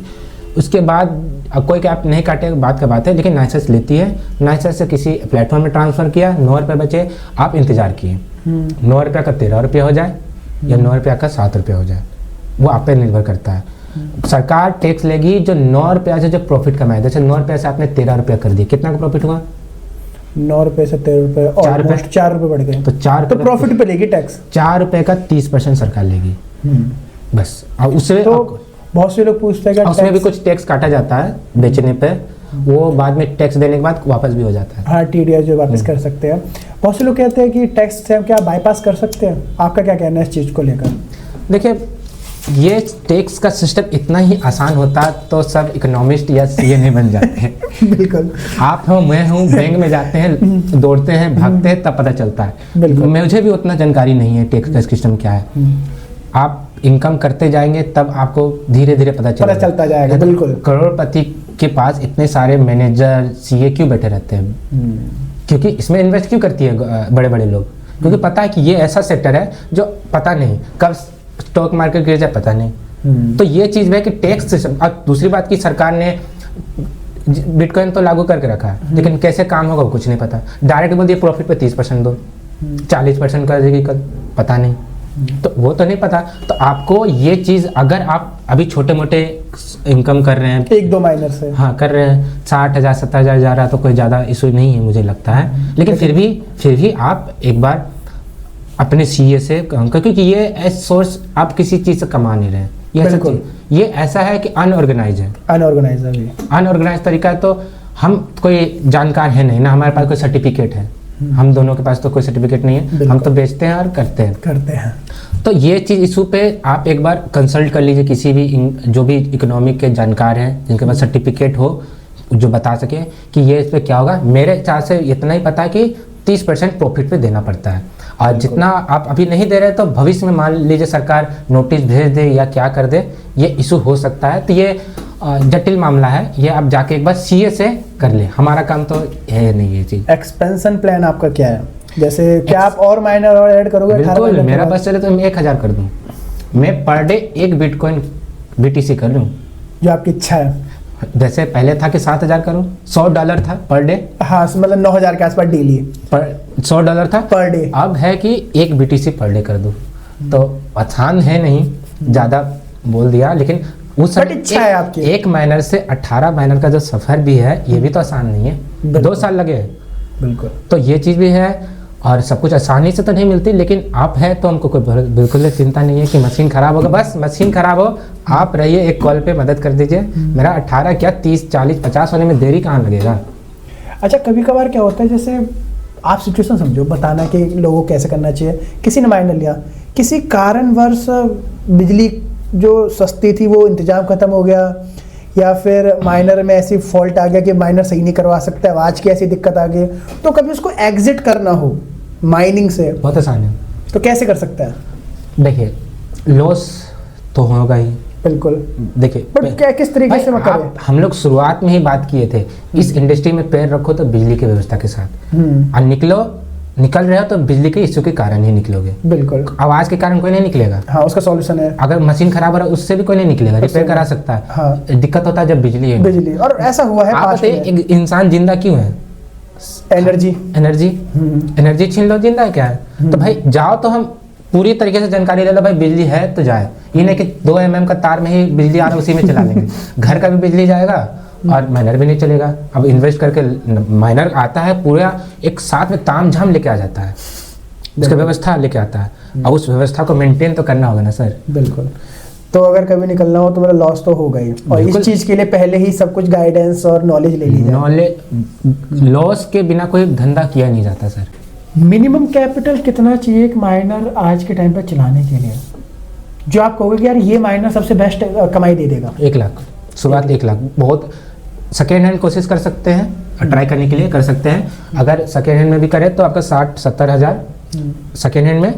उसके बाद अब कोई कैप नहीं काटेगा बात का बात है, लेकिन नाइसेस लेती है, नाइसेस से किसी प्लेटफॉर्म में ट्रांसफर किया, 9 रुपये बचे, आप इंतजार किए 9 रुपया का 13 रुपया हो जाए या 9 रुपया का 7 रुपया हो जाए, वो आप पे निर्भर करता है। सरकार टैक्स लेगी जो 9 रुपया से जो प्रॉफिट कमाए, जैसे 9 रुपया से आपने 13 रुपया कर दिया, कितना का प्रॉफिट हुआ? 9 रुपये से 13 रुपये, ऑलमोस्ट 4 रुपये बढ़ गए। तो 4 तो प्रॉफिट पे लेगी टैक्स, 4 रुपये का 30% सरकार लेगी बस। और उससे तो बहुत से लोग पूछते हैं कि उसमें भी कुछ टैक्स काटा जाता है बेचने पे, वो बाद में टैक्स देने के बाद वापस भी हो जाता है। हाँ TDS जो वापस कर सकते हैं। बहुत से लोग कहते हैं कि टैक्स से हम क्या बाईपास कर सकते हैं, आपका क्या कहना है इस चीज़ को लेकर? देखिए ये टैक्स का सिस्टम इतना ही आसान होता तो सब इकोनॉमिस्ट या सीए नहीं बन जाते हैं। बिल्कुल। आप हो, मैं हूँ, बैंक में जाते हैं, दौड़ते हैं, भागते हैं, तब पता चलता है। मुझे भी उतना जानकारी नहीं है टैक्स का सिस्टम क्या है। आप इनकम करते जाएंगे तब आपको धीरे धीरे पता चलता जाएगा। बिल्कुल। करोड़पति के पास इतने सारे मैनेजर सीए क्यों बैठे रहते हैं? क्योंकि इसमें इन्वेस्ट क्यों करती है बड़े बड़े लोग? क्योंकि पता है कि ये ऐसा सेक्टर है जो पता नहीं कब स्टॉक मार्केट गिर जाए, पता नहीं। तो ये चीज़ है कि टैक्स सिस्टम। अब दूसरी बात की सरकार ने बिटकॉइन तो लागू करके रखा है, लेकिन कैसे काम होगा वो कुछ नहीं पता। डायरेक्ट बोल दिए प्रॉफिट पे 30% दो, 40% कर देगी कल, पता नहीं। तो वो तो नहीं पता। तो आपको ये चीज़, अगर आप अभी छोटे मोटे इनकम कर रहे हैं 1-2 माइनर से, हाँ कर रहे हैं, 60,000 70,000 जा रहा है तो कोई ज़्यादा इशू नहीं है मुझे लगता है। लेकिन फिर भी आप एक बार अपने सीए से, क्योंकि ये सोर्स आप किसी चीज़ से कमा नहीं रहे हैं, ये ऐसा है कि अनऑर्गेनाइज है। अनऑर्गेनाइज तरीका है। तो हम कोई जानकार है नहीं ना, हमारे पास कोई सर्टिफिकेट है, हम दोनों के पास तो कोई सर्टिफिकेट नहीं है, हम तो बेचते हैं और करते हैं। तो ये चीज़ इशू पे आप एक बार कंसल्ट कर लीजिए किसी भी जो भी इकोनॉमिक के जानकार हैं जिनके पास सर्टिफिकेट हो, जो बता सके कि ये इस पर क्या होगा। मेरे हिसाब से इतना ही पता है कि 30% प्रॉफिट पे देना पड़ता है, और जितना आप अभी नहीं दे रहे तो भविष्य में मान लीजिए सरकार नोटिस भेज दे या क्या कर दे, ये इशू हो सकता है। तो ये जटिल मामला है, ये आप जाके एक बार सीए से कर ले, हमारा काम तो है नहीं ये चीज़। एक्सपेंशन प्लान आपका क्या है? जैसे क्या आप और माइनर और ऐड करोगे? बिल्कुल, मेरा बस चले तो मैं 1000 कर दूं, मैं पर डे 1 बिटकॉइन BTC कर लूँ, जो आपकी इच्छा है। जैसे पहले था कि 7000 करूँ, $100 था पर डे। हाँ, मतलब 9000 के आसपास डेली पर $100 था पर डे। अब है कि 1 BTC पर डे कर दूँ। तो आसान है नहीं, ज़्यादा बोल दिया, लेकिन उस इच्छा है आपकी। 1 माइनर से 18 माइनर का जो सफ़र भी है, ये भी तो आसान नहीं है, 2 साल लगे। बिल्कुल। तो ये चीज़ भी है, और सब कुछ आसानी से तो नहीं मिलती, लेकिन आप है तो हमको कोई बिल्कुल चिंता नहीं है कि मशीन ख़राब होगा। बस मशीन ख़राब हो, आप रहिए, एक कॉल पे मदद कर दीजिए। मेरा 18 क्या 30 40 50 होने में देरी कहाँ लगेगा। अच्छा, कभी कभार क्या होता है, जैसे आप सिचुएशन समझो, बताना कि लोगों को कैसे करना चाहिए। किसी ने माइनर लिया, किसी कारणवश बिजली जो सस्ती थी वो इंतजाम ख़त्म हो गया, या फिर माइनर में ऐसी फॉल्ट आ गया कि माइनर सही नहीं करवा सकता, आवाज की ऐसी दिक्कत आ गई, तो कभी उसको एग्जिट करना हो माइनिंग से, बहुत आसान है, तो कैसे कर सकता है? देखिए लॉस तो होगा ही, बिल्कुल। देखिए बट क्या किस तरीके से करें? हम लोग शुरुआत में ही बात किए थे, इस इंडस्ट्री में पैर रखो तो बिजली की व्यवस्था के साथ, और निकल रहे हो तो बिजली के इश्यू के कारण ही निकलोगे। बिल्कुल। आवाज के कारण कोई नहीं निकलेगा। हाँ, उसका सॉल्यूशन है। अगर मशीन खराब हो रहा है उससे भी कोई नहीं निकलेगा, रिपेयर करा सकता है। हाँ। दिक्कत होता है जब बिजली है। बिजली, और ऐसा हुआ है। आप बताइए एक इंसान जिंदा क्यों है? एनर्जी छीन लो, जिंदा है क्या है? तो भाई जाओ, तो हम पूरी तरीके से जानकारी ले लो, भाई बिजली है तो जाए। ये नहीं कि 2 mm का तार में ही बिजली आ रहा है उसी में चला लेंगे। घर का भी बिजली जाएगा और माइनर भी नहीं चलेगा। अब इन्वेस्ट करके माइनर आता है, पूरा एक साथ में ताम झाम लेके आ जाता है, उसकी व्यवस्था लेके आता है, और उस व्यवस्था को मेंटेन तो करना होगा ना सर। बिल्कुल। तो अगर कभी निकलना हो तो मेरा लॉस तो होगा ही, और इस चीज़ के लिए पहले ही सब कुछ गाइडेंस और नॉलेज ले लीजिए। लॉस के बिना कोई धंधा किया नहीं जाता सर। मिनिमम कैपिटल कितना चाहिए एक माइनर आज के टाइम पर चलाने के लिए, जो आप कहोगे कि यार ये माइनर सबसे बेस्ट कमाई दे देगा? 1 लाख, शुरुआत 1 लाख। बहुत सेकेंड हैंड कोशिश कर सकते हैं, ट्राई करने के लिए कर सकते हैं। अगर सेकेंड हैंड में भी करें तो आपका 60-70 हज़ार सेकेंड हैंड में,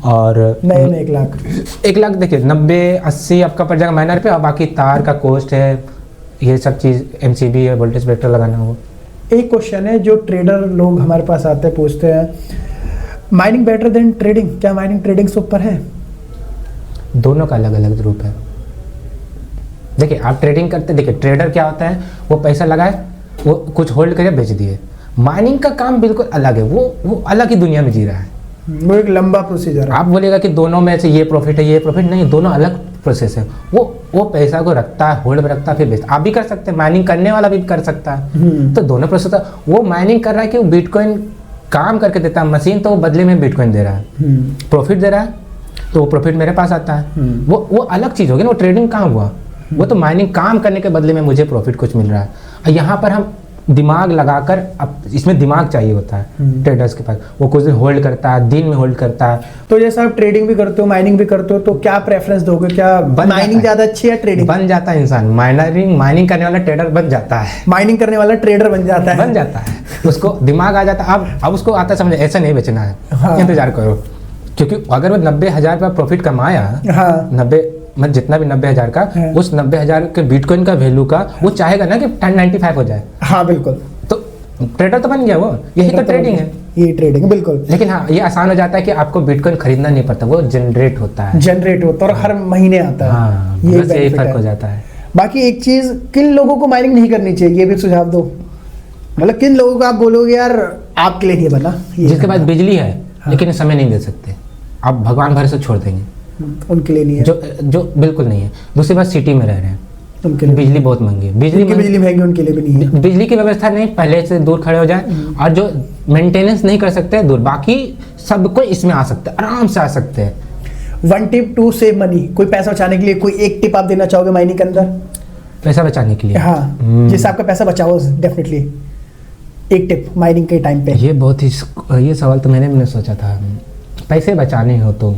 और नए में 1 लाख। 1 लाख देखिए 90-80 आपका पड़ जाएगा माइनर पे, और बाकी तार का कॉस्ट है, ये सब चीज़ MCB है, वोल्टेज वेक्टर लगाना हो। एक क्वेश्चन है जो ट्रेडर लोग हमारे पास आते हैं, पूछते हैं, माइनिंग बेटर देन ट्रेडिंग, क्या माइनिंग ट्रेडिंग से ऊपर है? दोनों का अलग अलग रूप है। देखिए आप ट्रेडिंग करते, देखिए ट्रेडर क्या होता है, वो पैसा लगाए, वो कुछ होल्ड करे, बेच दिए। माइनिंग का काम बिल्कुल अलग है, वो अलग ही दुनिया में जी रहा है, वो एक लंबा प्रोसीजर है। आप बोलेगा कि दोनों में से ये प्रॉफिट है ये प्रॉफिट, नहीं, दोनों अलग प्रोसेस है। वो पैसा को रखता है, होल्ड में रखता है, फिर बेचता। आप भी कर सकते हैं, माइनिंग करने वाला भी कर सकता है, तो दोनों प्रोसेस है। वो माइनिंग कर रहा है कि वो बिटकॉइन काम करके देता है, मशीन तो वो बदले में बिटकॉइन दे रहा है, प्रॉफिट दे रहा है, तो वो प्रॉफिट मेरे पास आता है। वो अलग चीज़ होगी ना, वो ट्रेडिंग कहाँ हुआ, वो तो माइनिंग काम करने के बदले में मुझे प्रॉफिट कुछ मिल रहा है। और यहाँ पर हम दिमाग लगाकर, अब इसमें दिमाग चाहिए होता है ट्रेडर्स के पास, वो कुछ दिन होल्ड करता है, दिन में होल्ड करता है। तो जैसे आप ट्रेडिंग भी करते हो, माइनिंग भी करते हो, तो क्या प्रेफरेंस दोगे, क्या माइनिंग ज़्यादा अच्छी है ट्रेडिंग? बन जाता है इंसान, माइनिंग करने वाला ट्रेडर बन जाता है, माइनिंग करने वाला ट्रेडर बन जाता है, उसको दिमाग आ जाता है। अब उसको आता समझे ऐसा नहीं बेचना है, इंतजार करो, क्योंकि अगर वो 90,000 का प्रॉफिट कमाया, 90 मतलब जितना भी 90,000 का, उस 90,000 के बिटकॉइन का वैल्यू का वो चाहेगा ना कि 1095 हो जाए। हाँ बिल्कुल, तो ट्रेडर तो बन गया वो, यही तो ट्रेडिंग है, ये ट्रेडिंग है बिल्कुल। लेकिन हाँ ये आसान हो जाता है कि आपको बिटकॉइन खरीदना नहीं पड़ता, वो जनरेट होता है, और हर महीने आता है। हाँ, ये फर्क हो जाता है। बाकी एक चीज, किन लोगों को माइनिंग नहीं करनी चाहिए, ये भी सुझाव दो, मतलब किन लोगों को आप बोलोगे यार आपके लिए नहीं बना? जिसके पास बिजली है लेकिन समय नहीं दे सकते, आप भगवान भरोसे छोड़ देंगे, उनके लिए नहीं है। जो बिल्कुल नहीं है। दूसरी बात, सिटी में रह रहे हैं, उनके लिए बिजली बहुत महंगी है, बिजली महंगी, उनके लिए भी नहीं है। बिजली की व्यवस्था नहीं, पहले से दूर खड़े हो जाए, और जो मेंटेनेंस नहीं कर सकते दूर, बाकी सबको इसमें आ सकते हैं, आराम से आ सकते हैं। 1 टिप टू सेव मनी, कोई पैसा बचाने के लिए कोई एक टिप आप देना चाहोगे माइनिंग के अंदर? पैसा बचाने के लिए? हाँ, जिससे आपका पैसा बचाओ, डेफिनेटली एक टिप माइनिंग के टाइम पे। ये बहुत ही, ये सवाल तो मैंने भी नहीं सोचा था। पैसे बचाने हो तो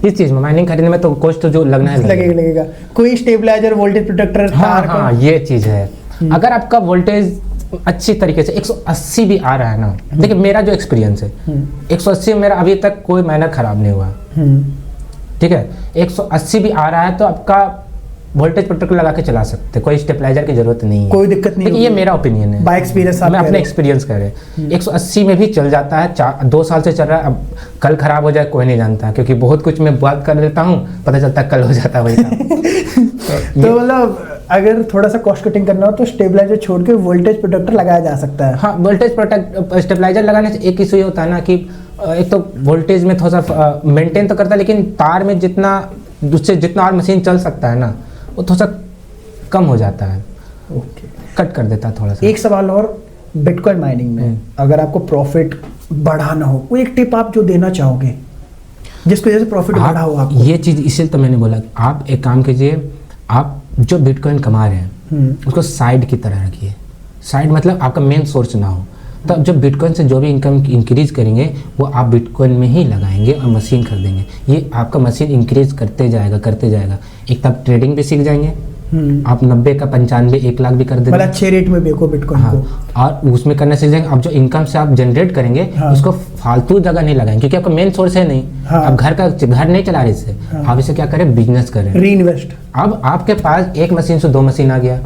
इस चीज में, माइनिंग खरीदने में तो कॉस्ट तो जो लगना है लगेगा। कोई स्टेबलाइजर, वोल्टेज प्रोटेक्टर, हाँ, ये चीज है। अगर आपका वोल्टेज अच्छी तरीके से 180 भी आ रहा है ना, देखिए मेरा जो एक्सपीरियंस है, 180 में मेरा अभी तक कोई माइनर खराब नहीं हुआ, ठीक है। 180 भी आ रहा है तो आपका वोल्टेज प्रोटेक्टर लगा के चला सकते, कोई स्टेबलाइजर की जरूरत नहीं है, कोई दिक्कत नहीं। ये मेरा ओपिनियन है, बाय एक्सपीरियंस, मैं अपने एक्सपीरियंस कर रहे हैं। 180 में भी चल जाता है, 2 साल से चल रहा है। अब कल खराब हो जाए कोई नहीं जानता, क्योंकि बहुत कुछ मैं बात कर लेता हूँ, पता चलता है कल हो जाता है वही काम। तो मतलब अगर थोड़ा सा कॉस्ट कटिंग करना हो तो स्टेबलाइजर छोड़ के वोल्टेज प्रोटेक्टर लगाया जा सकता है। हाँ, वोल्टेज स्टेबलाइजर लगाने से एक इशू ये होता है ना कि एक तो वोल्टेज में थोड़ा सा मेंटेन तो करता है, लेकिन तार में जितना और मशीन चल सकता है ना, वो थोड़ा सा कम हो जाता है, कट कर देता है थोड़ा सा। एक सवाल और, बिटकॉइन माइनिंग में अगर आपको प्रॉफिट बढ़ाना हो, कोई एक टिप आप जो देना चाहोगे जिसकी वजह से प्रॉफिट बढ़ा हो आपको? ये चीज़ इसलिए तो मैंने बोला, आप एक काम कीजिए, आप जो बिटकॉइन कमा रहे हैं उसको साइड की तरह रखिए। साइड मतलब आपका मेन सोर्स ना हो, तो अब जो बिटकॉइन से जो भी इनकम इंक्रीज करेंगे वो आप बिटकॉइन में ही लगाएंगे और मशीन खरीदेंगे। ये आपका मशीन इंक्रीज करते जाएगा। एक तब ट्रेडिंग भी सीख जाएंगे, आप 90 का 95 1 लाख भी कर देंगे, मतलब अच्छे रेट में बेचो बिटकॉइन को, और उसमें करना सीख जाएंगे। अब जो इनकम से आप जनरेट करेंगे उसको फालतू जगह नहीं लगाएंगे, क्योंकि आपका मेन सोर्स है नहीं, आप घर नहीं चला रहे इससे, आप इसे क्या करें, बिजनेस करें, रीइन्वेस्ट। अब आपके पास एक मशीन से 2 मशीन आ गया,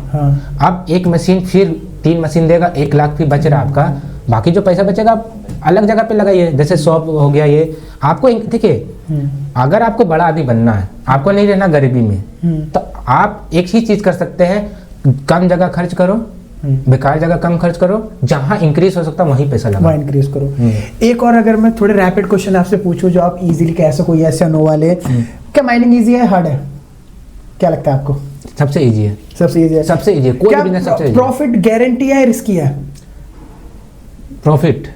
अब एक मशीन फिर 3 मशीन देगा, 1 लाख फिर बच रहा आपका। बाकी जो पैसा बचेगा आप अलग जगह पे लगाइए, जैसे शॉप हो गया। ये आपको देखिए, अगर आपको बड़ा आदमी बनना है, आपको नहीं रहना गरीबी में, तो आप एक ही चीज कर सकते हैं, कम जगह खर्च करो, बेकार जगह कम खर्च करो, जहां इंक्रीज हो सकता है वहीं पैसा लगाओ, वहां इंक्रीज करो। एक और अगर मैं थोड़े रैपिड क्वेश्चन आपसे पूछूं जो आप इजीली कह सको, यस या नो वाले, क्या माइनिंग इजी है, हार्ड है, क्या लगता है आपको? सबसे इजी है, सबसे इजी है, सबसे इजी है, कोई बिजनेस सबसे इजी है। प्रॉफिट गारंटी है, रिस्की है? प्रॉफिट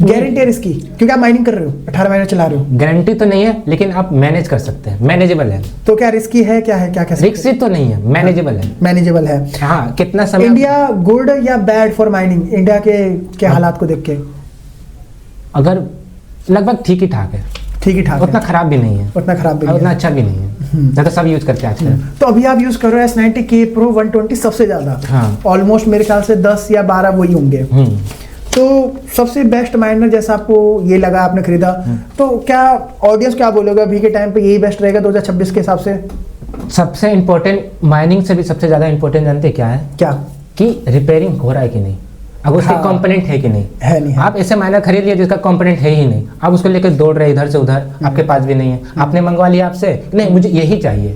गारंटी है, रिस्की, क्योंकि आप माइनिंग कर रहे हो, 18 महीने चला रहे हो। गारंटी तो नहीं है, लेकिन आप मैनेज कर सकते हैं, मैनेजेबल है। तो क्या रिस्की है, क्या है, क्या कैसे? रिस्की तो नहीं है, मैनेजेबल है, मैनेजेबल है। हाँ, कितना समय। इंडिया गुड या बैड फॉर माइनिंग, इंडिया के हालात को देख के? अगर लगभग ठीक ही ठाक है, ठीक ही ठाक, उतना खराब भी नहीं है, उतना खराब भी नहीं, उतना अच्छा भी नहीं है, तो सब यूज करते हैं आजकल। तो अभी आप यूज कर रहे हो S90K Pro 120 सबसे ज्यादा, ऑलमोस्ट मेरे ख्याल से 10 या 12 वही होंगे। तो सबसे बेस्ट माइनर जैसा आपको ये लगा, आपने खरीदा, तो क्या ऑडियंस क्या बोलोगे अभी के टाइम पे यही बेस्ट रहेगा 2026 के हिसाब से? सबसे इम्पोर्टेंट माइनिंग से भी सबसे ज़्यादा इम्पोर्टेंट जानते हैं क्या है? क्या? कि रिपेयरिंग हो रहा है कि नहीं, अब उसके कंपोनेंट है कि नहीं। है नहीं है। आप ऐसे माइनर खरीद लिया जिसका कंपोनेंट है ही नहीं, आप उसको लेकर दौड़ रहे इधर से उधर, आपके पास भी नहीं है, आपने मंगवा लिया आपसे, नहीं मुझे यही चाहिए,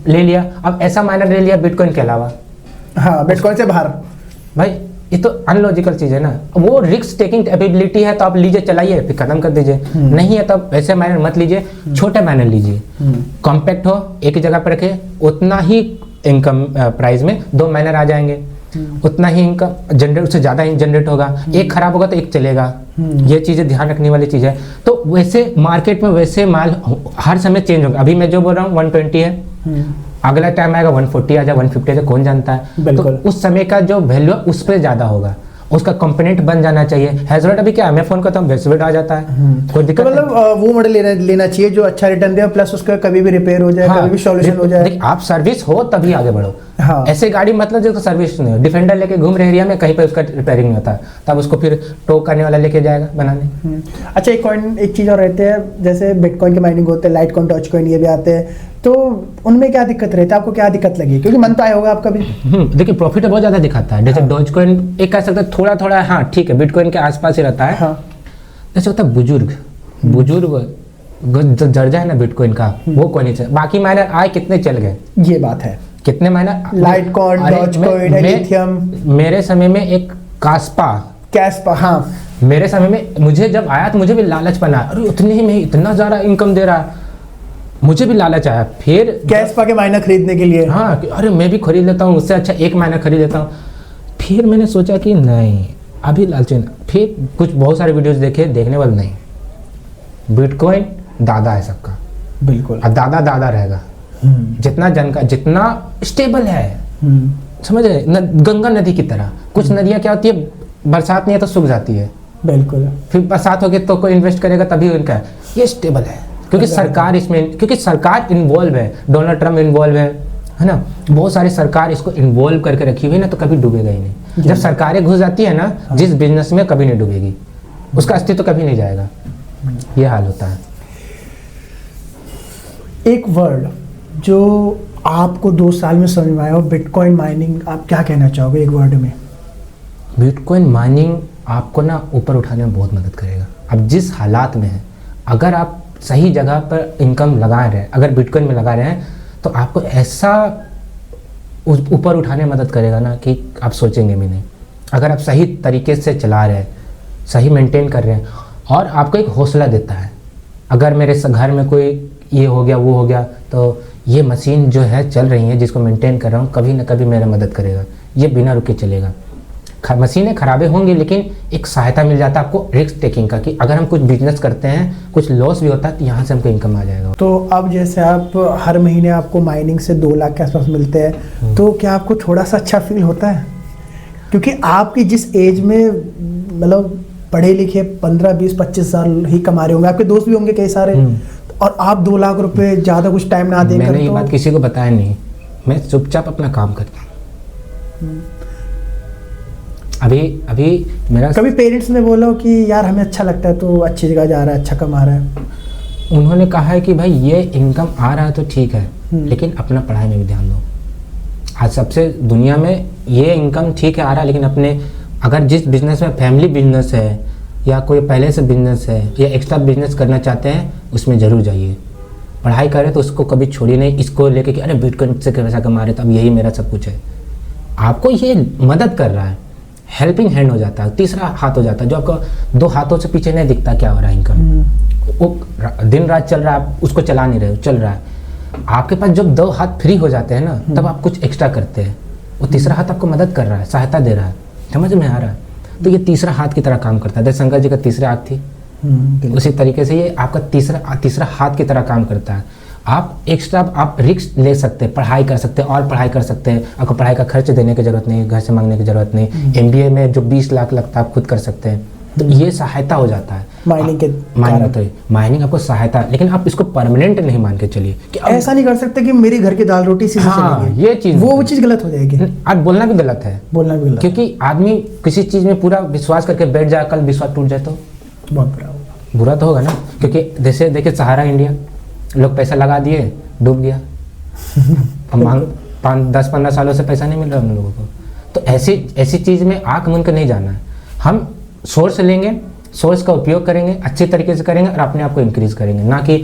ले लिया। अब ऐसा माइनर ले लिया बिटकॉइन के अलावा, हाँ बिटकॉइन से बाहर, भाई ये तो अनलॉजिकल चीज़ है ना। वो रिस्क टेकिंग एबिलिटी है तो आप लीजिए, चलाइए, फिर खत्म कर दीजिए। नहीं है तो आप ऐसे माइनर मत लीजिए, छोटे माइनर लीजिए, कॉम्पैक्ट हो, एक ही जगह पर रखे, उतना ही इनकम प्राइस में 2 माइनर आ जाएंगे, उतना ही इनकम जनरेट, उससे ज़्यादा ही जनरेट होगा। एक खराब होगा तो एक चलेगा, ये चीज़ें ध्यान रखने वाली चीज़ है। तो वैसे मार्केट में वैसे माल हर समय चेंज होगा। अभी मैं जो बोल रहा हूँ 120 है, अगला टाइम आएगा 140 आ जाए, 150 आ जाए, कौन जानता है। तो उस समय का जो वैल्यू है उस पर ज़्यादा होगा, उसका कंपोनेंट बन जाना चाहिए। हैजर्ड अभी क्या है, मैं फोन करता हूँ वेस्टवेड आ जाता है, कोई दिक्कत तो मतलब वो मॉडल लेना चाहिए जो अच्छा रिटर्न दे, प्लस उसका कभी भी रिपेयर हो जाए, हाँ, कभी भी सॉल्यूशन हो जाए। आप सर्विस हो तभी आगे बढ़ो। हाँ। ऐसे गाड़ी मतलब जो सर्विस नहीं हो, डिफेंडर लेके घूम रहे एरिया में, कहीं पर उसका रिपेयरिंग नहीं होता, तब उसको फिर टो करने वाला लेके जाएगा बनाने। अच्छा, एक चीज़ और रहते हैं, जैसे बिटकॉइन के माइनिंग होते हैं, लाइट कॉइन, डॉज कॉइन, ये भी आते हैं, तो उनमें क्या दिक्कत रहती है? आपको क्या दिक्कत लगी? क्योंकि मन तो आया होगा आपका भी। देखिए प्रॉफिट बहुत ज़्यादा दिखाता है। जैसे डॉज कॉइन एक कह सकते हैं थोड़ा थोड़ा, हाँ ठीक है, बिटकॉइन के आसपास ही रहता है। हाँ। जैसे होता है बुजुर्ग जो दर्जा है ना बिटकॉइन का, वो कोई नहीं चल। बाकी माइनर आए कितने चल गए, ये बात है। कितने miner, Litecoin, Dogecoin, lithium. मेरे समय में एक कैस्पा, हाँ मेरे समय में मुझे जब आया तो मुझे भी लालच बना, अरे उतने ही में इतना ज़्यादा इनकम दे रहा है, मुझे भी लालच आया। फिर कैस्पा के माइनर खरीदने के लिए, हाँ अरे मैं भी खरीद लेता हूँ, उससे अच्छा एक माइनर खरीद लेता हूँ। फिर मैंने सोचा कि नहीं अभी लालच नहीं। फिर कुछ बहुत सारे वीडियोस देखे, देखने वाले नहीं, बिटकॉइन दादा है सबका, बिल्कुल, अब दादा रहेगा। जितना जितना स्टेबल है, समझ रहे, गंगा नदी की तरह। कुछ नदियाँ क्या होती है, बरसात नहीं है तो सूख जाती है, बिल्कुल, फिर बरसात होगी तो कोई इन्वेस्ट करेगा तभी उनका है। ये स्टेबल है क्योंकि सरकार इसमें, क्योंकि सरकार इन्वॉल्व है, डोनाल्ड ट्रम्प इन्वॉल्व है ना, बहुत सारी सरकार इसको इन्वॉल्व करके रखी हुई है ना, तो कभी डूबेगा ही नहीं। जब सरकारें घुस जाती है ना, जिस बिजनेस में, कभी नहीं डूबेगी, उसका अस्तित्व कभी नहीं जाएगा। ये हाल होता है। एक वर्ड जो आपको 2 साल में समझ में आया हो, बिटकॉइन माइनिंग, आप क्या कहना चाहोगे एक वर्ड में? बिटकॉइन माइनिंग आपको ना ऊपर उठाने में बहुत मदद करेगा। अब जिस हालात में है, अगर आप सही जगह पर इनकम लगा रहे हैं, अगर बिटकॉइन में लगा रहे हैं, तो आपको ऐसा ऊपर उठाने में मदद करेगा ना कि आप सोचेंगे भी नहीं। अगर आप सही तरीके से चला रहे हैं, सही मेंटेन कर रहे हैं, और आपको एक हौसला देता है। अगर मेरे घर में कोई ये हो गया वो हो गया, तो ये मशीन जो है चल रही है, जिसको मेंटेन कर रहा हूँ, कभी ना कभी मेरा मदद करेगा, ये बिना रुके चलेगा। मशीनें खराबे होंगी लेकिन एक सहायता मिल जाता है आपको रिस्क टेकिंग का, कि अगर हम कुछ बिजनेस करते हैं, कुछ लॉस भी होता है, तो यहाँ से हमको इनकम आ जाएगा। तो अब जैसे आप हर महीने आपको माइनिंग से 2 लाख के आसपास मिलते हैं, तो क्या आपको थोड़ा सा अच्छा फील होता है? क्योंकि आपकी जिस एज में, मतलब पढ़े लिखे 15, 20, 25 साल ही कमा रहे होंगे, आपके दोस्त भी होंगे कई सारे, और आप 2 लाख रुपए ज़्यादा कुछ टाइम ना देकर। मैंने ये बात किसी को बताया नहीं, मैं चुपचाप अपना काम करता हूँ। अभी मेरा, कभी पेरेंट्स ने बोला हो कि यार हमें अच्छा लगता है, तो अच्छी जगह जा रहा है, अच्छा कमा रहा है? उन्होंने कहा है कि भाई ये इनकम आ रहा है तो ठीक है, लेकिन अपना पढ़ाई में भी ध्यान दो। आज सबसे दुनिया में ये इनकम ठीक है आ रहा है, लेकिन अपने, अगर जिस बिजनेस में फैमिली बिजनेस है, या कोई पहले से बिजनेस है, या एक्स्ट्रा बिजनेस करना चाहते हैं, उसमें ज़रूर जाइए। पढ़ाई करें तो उसको कभी छोड़िए नहीं, इसको लेके कि अरे बिटकॉइन से पैसा कमा रहे तो अब यही मेरा सब कुछ है। आपको ये मदद कर रहा है, हेल्पिंग हैंड हो जाता है, तीसरा हाथ हो जाता है, जो आपको 2 हाथों से पीछे नहीं दिखता क्या हो रहा है इनकम। वो दिन रात चल रहा है, आप उसको चला नहीं रहे हो, चल रहा है। आपके पास जब 2 हाथ फ्री हो जाते हैं ना, तब आप कुछ एक्स्ट्रा करते हैं, वो तीसरा हाथ आपको मदद कर रहा है, सहायता दे रहा है, समझ में आ रहा है। तो ये तीसरा हाथ की तरह काम करता है। जैसे शंकर जी का तीसरा आँख थी, उसी तरीके से ये आपका तीसरा हाथ की तरह काम करता है। आप एक्स्ट्रा आप रिस्क ले सकते हैं, पढ़ाई कर सकते हैं, और पढ़ाई कर सकते हैं। आपको पढ़ाई का खर्च देने की ज़रूरत नहीं, घर से मांगने की ज़रूरत नहीं। MBA में जो 20 लाख लगता है आप खुद कर सकते हैं, तो ये सहायता हो जाता है माइनिंग के माइनिंग आपको सहायता, लेकिन आप इसको परमानेंट नहीं मान के चलिए कि ऐसा नहीं कर सकते कि मेरी घर की दाल रोटी इसी से चलेगी। ये चीज वो चीज गलत हो जाएगी। आज बोलना भी गलत है, क्योंकि आदमी किसी चीज में पूरा विश्वास करके बैठ जाए, कल विश्वास टूट जाए तो बहुत बुरा होगा। बुरा तो होगा ना, क्योंकि जैसे देखिए सहारा इंडिया, लोग पैसा लगा दिए, डूब गया। हम 10-15 सालों से पैसा नहीं मिल रहा हम लोगों को। तो ऐसी चीज में आंख मूंद के नहीं जाना है। हम सोर्स लेंगे, सोर्स का उपयोग करेंगे, अच्छे तरीके से करेंगे और अपने आप को इंक्रीज करेंगे, ना कि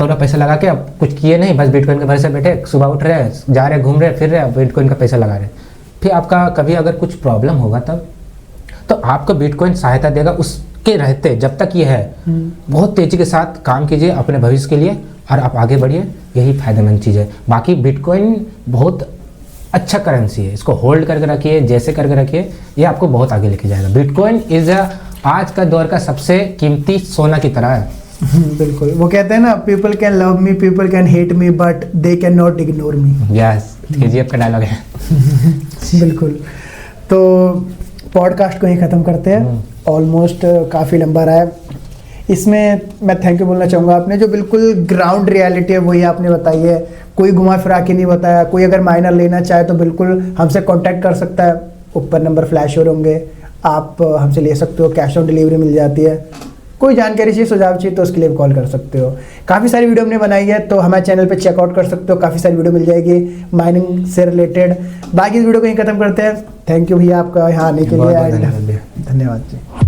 थोड़ा पैसा लगा के अब कुछ किए नहीं, बस बिटकॉइन के भर से बैठे, सुबह उठ रहे, जा रहे, घूम रहे, फिर रहे, बिटकॉइन का पैसा लगा रहे। फिर आपका कभी अगर कुछ प्रॉब्लम होगा तब तो आपको बिटकॉइन सहायता देगा। उसके रहते जब तक ये है, बहुत तेजी के साथ काम कीजिए अपने भविष्य के लिए और आप आगे बढ़िए, यही फायदेमंद चीज़ है। बाकी बिटकॉइन बहुत अच्छा करेंसी है, इसको होल्ड करके रखिए, जैसे करके रखिए, ये आपको बहुत आगे लेके जाएगा। बिटकॉइन इज आज का दौर का सबसे कीमती सोना की तरह है। बिल्कुल, वो कहते हैं ना, people can love me, people can hate me, but they can not ignore me. Yes, KGF का डायलॉग है। बिल्कुल। तो पॉडकास्ट को ही ख़त्म करते हैं, ऑलमोस्ट काफ़ी लंबा रहा है। इसमें मैं थैंक यू बोलना चाहूँगा, आपने जो बिल्कुल ग्राउंड रियलिटी है वही आपने बताई है, कोई घुमा फिरा के नहीं बताया। कोई अगर माइनर लेना चाहे तो बिल्कुल हमसे कांटेक्ट कर सकता है, ऊपर नंबर फ्लैश हो होंगे, आप हमसे ले सकते हो, कैश ऑन डिलीवरी मिल जाती है। कोई जानकारी चाहिए, सुझाव चाहिए तो उसके लिए कॉल कर सकते हो। काफ़ी सारी वीडियो हमने बनाई है, तो हमारे चैनल पे चेकआउट कर सकते हो, काफ़ी सारी वीडियो मिल जाएगी माइनिंग से रिलेटेड। बाकी इस वीडियो को यहीं ख़त्म करते हैं। थैंक यू भैया आपका यहाँ आने के लिए, धन्यवाद जी।